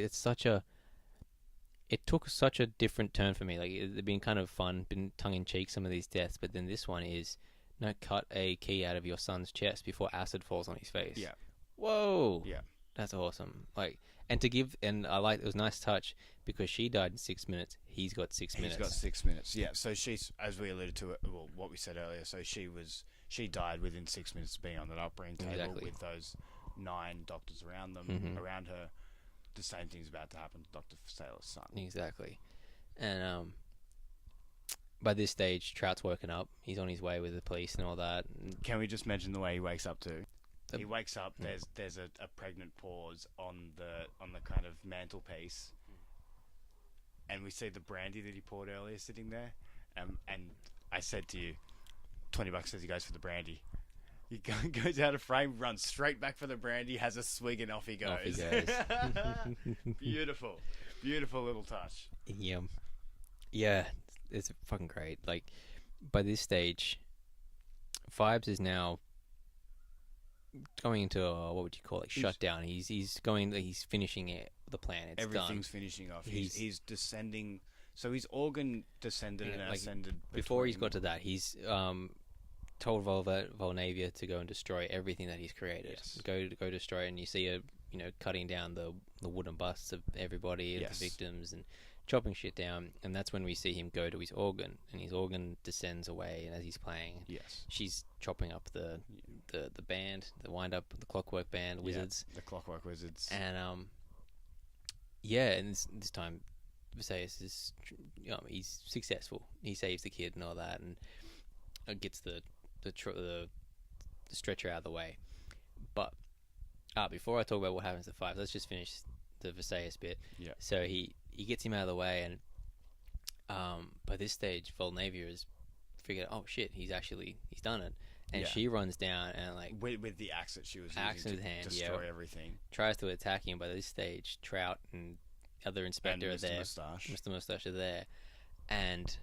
it took such a different turn for me. Like, it's been kind of fun, been tongue in cheek, some of these deaths, but then this one is, no, cut a key out of your son's chest before acid falls on his face. Yeah. Whoa. Yeah. That's awesome. Like, and I like, it was a nice touch because she died in 6 minutes. He's got 6 minutes. He's got 6 minutes. Yeah. So she's, as we alluded to, what we said earlier. So she died within 6 minutes of being on that operating table with those 9 doctors around them, around her. The same thing's about to happen to Dr. Sailor's son. Exactly. And by this stage, Trout's woken up. He's on his way with the police and all that. Can we just mention the way he wakes up too? He wakes up. There's a pregnant pause on the kind of mantelpiece, and we see the brandy that he poured earlier sitting there, and I said to you, $20 says he goes for the brandy. He goes out of frame, runs straight back for the brandy, has a swig, and off he goes. Off he goes. Beautiful, beautiful little touch. Yeah, it's fucking great. Like, by this stage, Phibes is now going into what would you call it? Shutdown. He's finishing it. The plan. It's Everything's done. finishing off. He's descending. So his organ descended and like, ascended. Before he's got to that, he's told Volnavia to go and destroy everything that he's created. Yes. Go destroy it, and you see cutting down the wooden busts of everybody and Yes. the victims and chopping shit down. And that's when we see him go to his organ, and his organ descends away. And as he's playing, Yes. she's chopping up the band, the wind up, the Clockwork Band wizards, The Clockwork Wizards. and and this time Viserys is he's successful. He saves the kid and all that, and gets the stretcher out of the way. But before I talk about what happens to Phibes, let's just finish the Viserys bit. Yeah. So he gets him out of the way, and by this stage, Volnavia has figured, oh shit, he's done it, and Yeah. she runs down and like With the axe that she was Axe using in to hand, destroy everything. tries to attack him. By this stage, Trout and other inspector And are Mr. there. Moustache. Mr. Moustache are there, and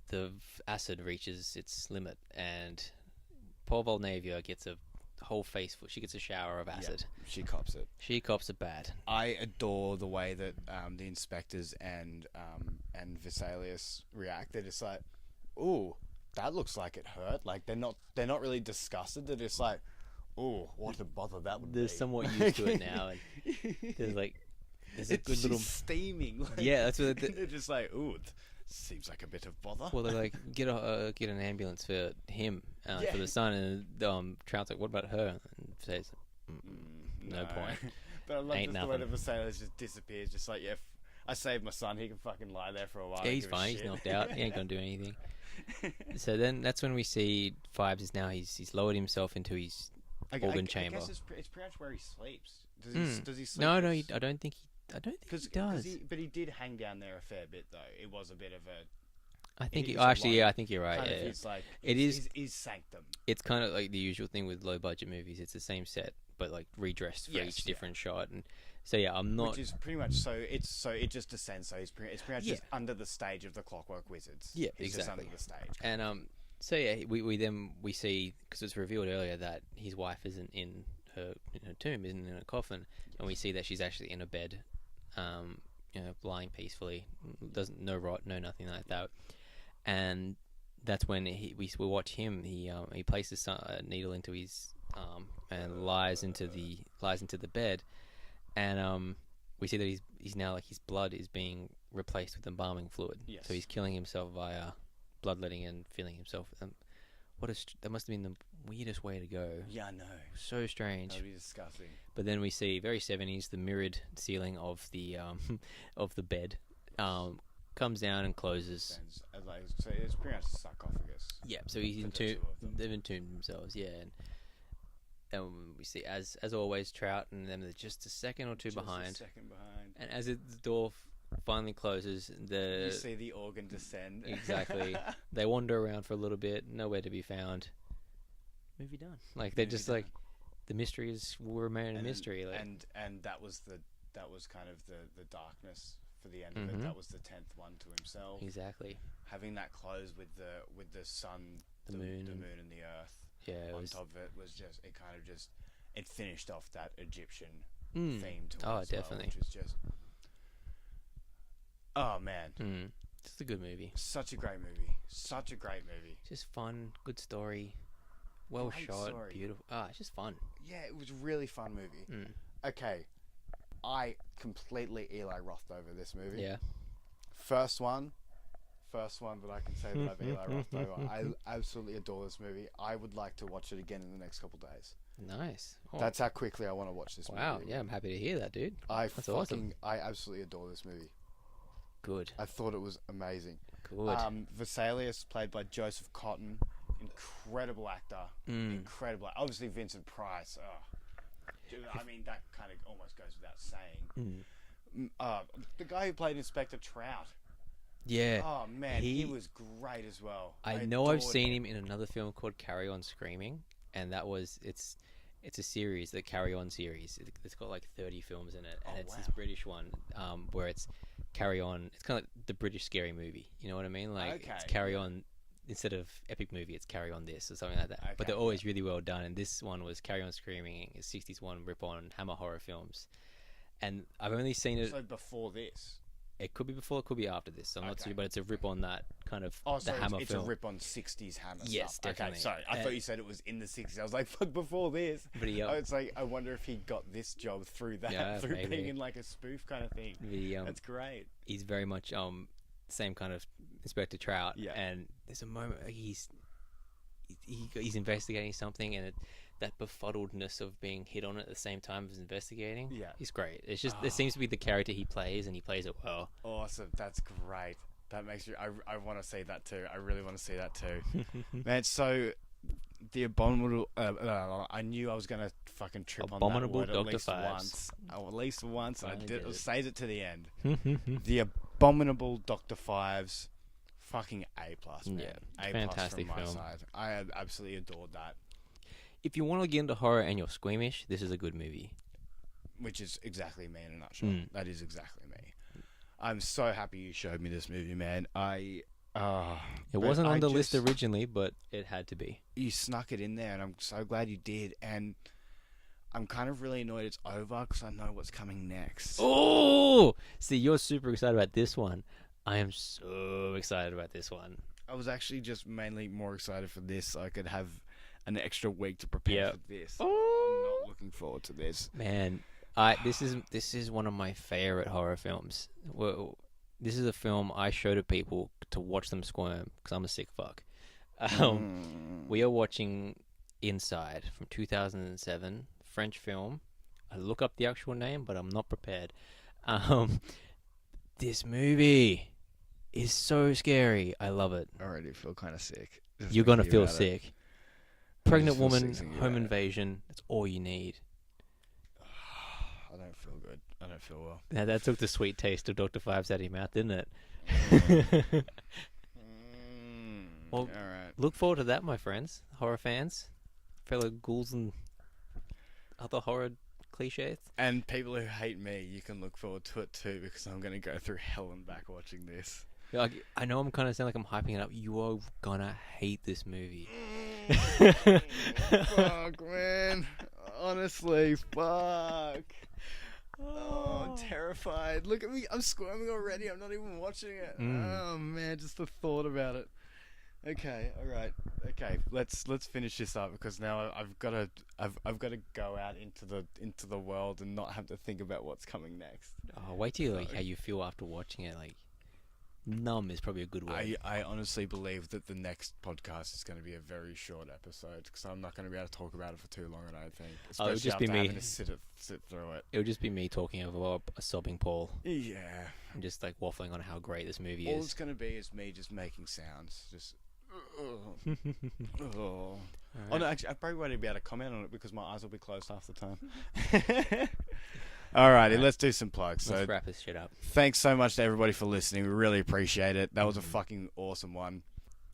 the acid reaches its limit, and poor Volnavia gets a whole face full. She gets a shower of acid. Yeah, she cops it. She cops it bad. I adore the way that the inspectors and Viserys react. They're just like, "Ooh, that looks like it hurt." Like they're not really disgusted. They're just like, "Ooh, what a bother that would be." They're somewhat used to it now, and there's a good little steaming. Like, yeah. That's what they're just like, "Ooh, seems like a bit of bother." well, they're like, get an ambulance for him, for the son, and Trout's like, what about her? And says, no point. But I love Ain't just the way that nothing. Viserys just disappears. Just like, yeah, I saved my son. He can fucking lie there for a while. Yeah, I he's don't give a fine. He's shit. knocked out. He ain't gonna do anything. So then that's when we see Phibes is now he's lowered himself into his organ chamber. I guess it's pretty much where he sleeps. Does he sleep? No, with- I don't think he does. But he did hang down there a fair bit, though. It was a bit of a. I think it he, was a actually, lot. I think you're right. Kind Yeah, of his, like, It his sanctum. it's kind of like the usual thing with low budget movies. It's the same set, but like redressed for Yes, each yeah. different shot. And so yeah, I'm not. Which is pretty much it just descends. So it's pretty much just under the stage of the Clockwork Wizards. Yeah, He's exactly. just under the stage. And so yeah, we see, because it's revealed earlier that his wife isn't in her tomb, isn't in a coffin, and we see that she's actually in a bed, lying peacefully, doesn't no rot, no nothing like that, and that's when we watch him. He places a needle into his arm and lies into the bed, and we see that he's now, like, his blood is being replaced with embalming fluid. Yes. So he's killing himself via bloodletting and filling himself. That must have been the weirdest way to go. Yeah, I know. So strange. That'd be disgusting. But then we see, very 70s, the mirrored ceiling of the of the bed comes down and closes. So it's pretty much a sarcophagus. Yeah, so he's For the entombed. two of them. They've entombed themselves. Yeah, and we see, as always, Trout and them are just a second or two Just a behind. second behind. And as the door finally closes, You see the organ descend. Exactly. They wander around for a little bit, nowhere to be found. Movie done. Like, they're Movie just done. like, the mystery will remain a And- mystery. Like, and that was kind of the darkness for the end of it. Mhm. That was the 10th one to himself. exactly. Having that close with the sun, The moon. and the earth Yeah, it on was. top of it was just it finished off that Egyptian Mm. theme to it. Oh, as well, definitely. which was just, oh man, It's a good movie. such a great movie. Such a great movie. Just fun, good story, well Great shot, story. beautiful. It's just fun. Yeah, it was a really fun movie. Mm. Okay, I completely Eli Rothed over this movie. Yeah. First one that I can say that I've Eli Rothed over. I absolutely adore this movie. I would like to watch it again in the next couple of days. Nice. Oh, That's how quickly I want to watch this wow. movie. Yeah, I'm happy to hear that, dude. That's awesome. I absolutely adore this movie. Good. I thought it was amazing. Good. Viserys, played by Joseph Cotton, incredible actor. Incredible. Obviously, Vincent Price. I mean, that kind of almost goes without saying. The guy who played Inspector Trout. Yeah. Oh man, he He- was great as well. I know I've adored seen him in another film called Carry On Screaming, and it's a series, the Carry On series. It's got like 30 films in it, and Oh, it's this wow. British one where it's Carry On. It's kind of like the British scary movie. You know what I mean? Like it's Okay, Carry yeah. On instead of Epic Movie. It's Carry On This or something like that. But Okay, they're always really well done. And this one was Carry On Screaming, a 60s one rip on Hammer horror films. And I've only seen it. So before this. It could be before, it could be after this. I'm not Okay. sure, but it's a rip on that kind of Oh, the so Hammer it's film. a rip on 60s Hammer Yes, stuff. definitely. Okay, sorry. I thought you said it was in the 60s. I was like, fuck, before this. But he, Oh, it's like, I wonder if he got this job through that, Yeah, through being maybe. in like a spoof kind of thing. That's great. He's very much same kind of Inspector Trout. Yeah. And there's a moment where he's investigating something, and that befuddledness of being hit on at the same time as investigating. Yeah. He's great. It's just it seems to be the character he plays, and he plays it well. Awesome. That's great. That makes you. I want to see that too. I really want to see that too. Man, so the abominable. I knew I was gonna fucking trip Abominable on that word Dr. at least Phibes. once. Oh, at least once. I Finally did. did it. Says it to the end. The abominable Dr. Phibes. Fucking A plus, man. Yeah, A fantastic plus from my film. side. I have absolutely adored that, If you want to get into horror and you're squeamish, this is a good movie. which is exactly me in a nutshell. Mm. That is exactly me. I'm so happy you showed me this movie, man. It but wasn't on I the list just- originally, but it had to be. You snuck it in there, and I'm so glad you did. And I'm kind of really annoyed it's over because I know what's coming next. Oh, see, you're super excited about this one. I am so excited about this one. I was actually just mainly more excited for this so I could have an extra week to prepare Yep. for this. Oh. I'm not looking forward to this. Man, this is one of my favorite horror films. Well, this is a film I show to people to watch them squirm because I'm a sick fuck. We are watching Inside from 2007, French film. I look up the actual name, but I'm not prepared. This movie is so scary. I love it. I already feel kind of sick. You're gonna feel sick. Pregnant feel woman, sick thinking home about it. invasion. That's all you need. I don't feel good. I don't feel well. Now that took the sweet taste of Dr. Phibes out of your mouth, didn't it? Well, all right. Look forward to that, my friends, horror fans, fellow ghouls and other horror cliches. And people who hate me, you can look forward to it too because I'm going to go through hell and back watching this. Like, I know I'm kind of sound like I'm hyping it up. You are gonna hate this movie. Fuck, man. Honestly, fuck. Oh, I'm terrified. Look at me. I'm squirming already. I'm not even watching it. Oh, man. Just the thought about it. Okay, all right. Okay, let's finish this up because now I've got to go out into the world and not have to think about what's coming next. Oh, wait till like how you feel after watching it. Like, numb is probably a good word. I honestly believe that the next podcast is going to be a very short episode because I'm not going to be able to talk about it for too long. I don't think. Oh, it'll Especially just be after me. having to sit through it. It would just be me talking over a sobbing Paul Yeah. and just like waffling on how great this movie All is. it's going to be is me just making sounds. Just. Oh. Alright. Oh no, actually, I probably won't be able to comment on it because my eyes will be closed half the time. Alrighty, let's do some plugs. Let's So, wrap this shit up. thanks so much to everybody for listening. We really appreciate it. That was a fucking awesome one.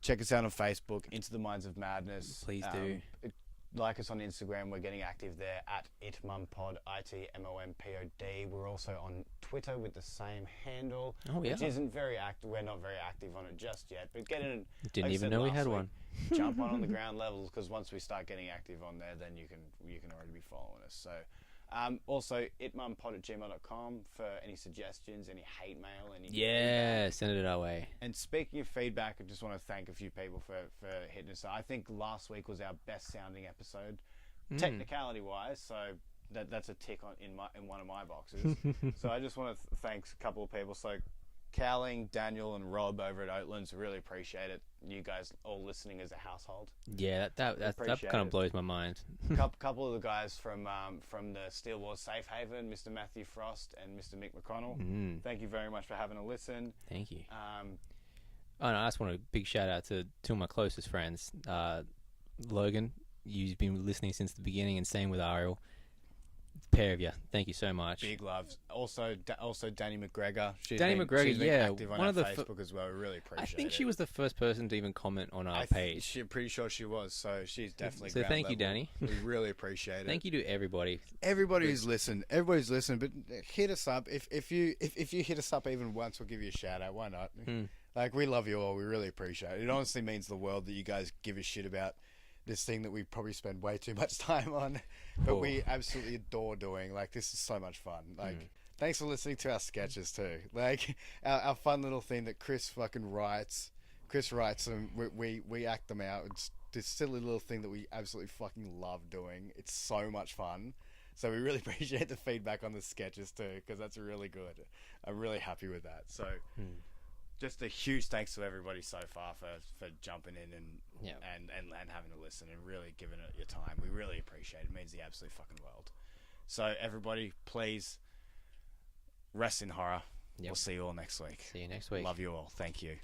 Check us out on Facebook, Into the Minds of Madness. Please do. Like us on Instagram. We're getting active there at itmumpod, ITMOMPOD. We're also on Twitter with the same handle, Oh, yeah. which isn't very active. We're not very active on it just yet, but get in. Didn't like I even said know we last had week, one. Jump on the ground levels because once we start getting active on there, then you can already be following us. So, also itmumpod@gmail.com for any suggestions, any hate mail, any Yeah, send it our way. and speaking of feedback, I just want to thank a few people for hitting us up. I think last week was our best sounding episode, technicality wise. So that's a tick in one of my boxes. So I just want to thank a couple of people. So Cowling, Daniel, and Rob over at Oatlands, really appreciate it. You guys all listening as a household. Yeah, that Appreciate kind of it. blows my mind. Couple of the guys from the Steel Wars Safe Haven, Mr. Matthew Frost and Mr. Mick McConnell. Thank you very much for having a listen. Thank you. Oh, no, I just want a big shout out to two of my closest friends. Logan, you've been listening since the beginning, and same with Ariel. pair of you. Thank you so much. Big love. Also Danny McGregor. Danny McGregor, she's been yeah, active on one our of the Facebook as well. We really appreciate it. I think she was the first person to even comment on our page. Pretty sure she was. So she's definitely. So thank you, Danny. We really appreciate it. Thank you to everybody. Everybody's listened. Everybody's listened. But hit us up if you hit us up even once, we'll give you a shout out. Why not? Like, we love you all. We really appreciate it. It honestly means the world that you guys give a shit about this thing that we probably spend way too much time on, but we absolutely adore doing. Like, this is so much fun. Like, thanks for listening to our sketches too. Like, our fun little thing that Chris writes them. We act them out. It's this silly little thing that we absolutely fucking love doing. It's so much fun. So we really appreciate the feedback on the sketches too, because that's really good. I'm really happy with that. So. Just a huge thanks to everybody so far for jumping in and having a listen and really giving it your time. We really appreciate it. It means the absolute fucking world. So everybody, please rest in horror. We'll see you all next week. See you next week. Love you all. Thank you.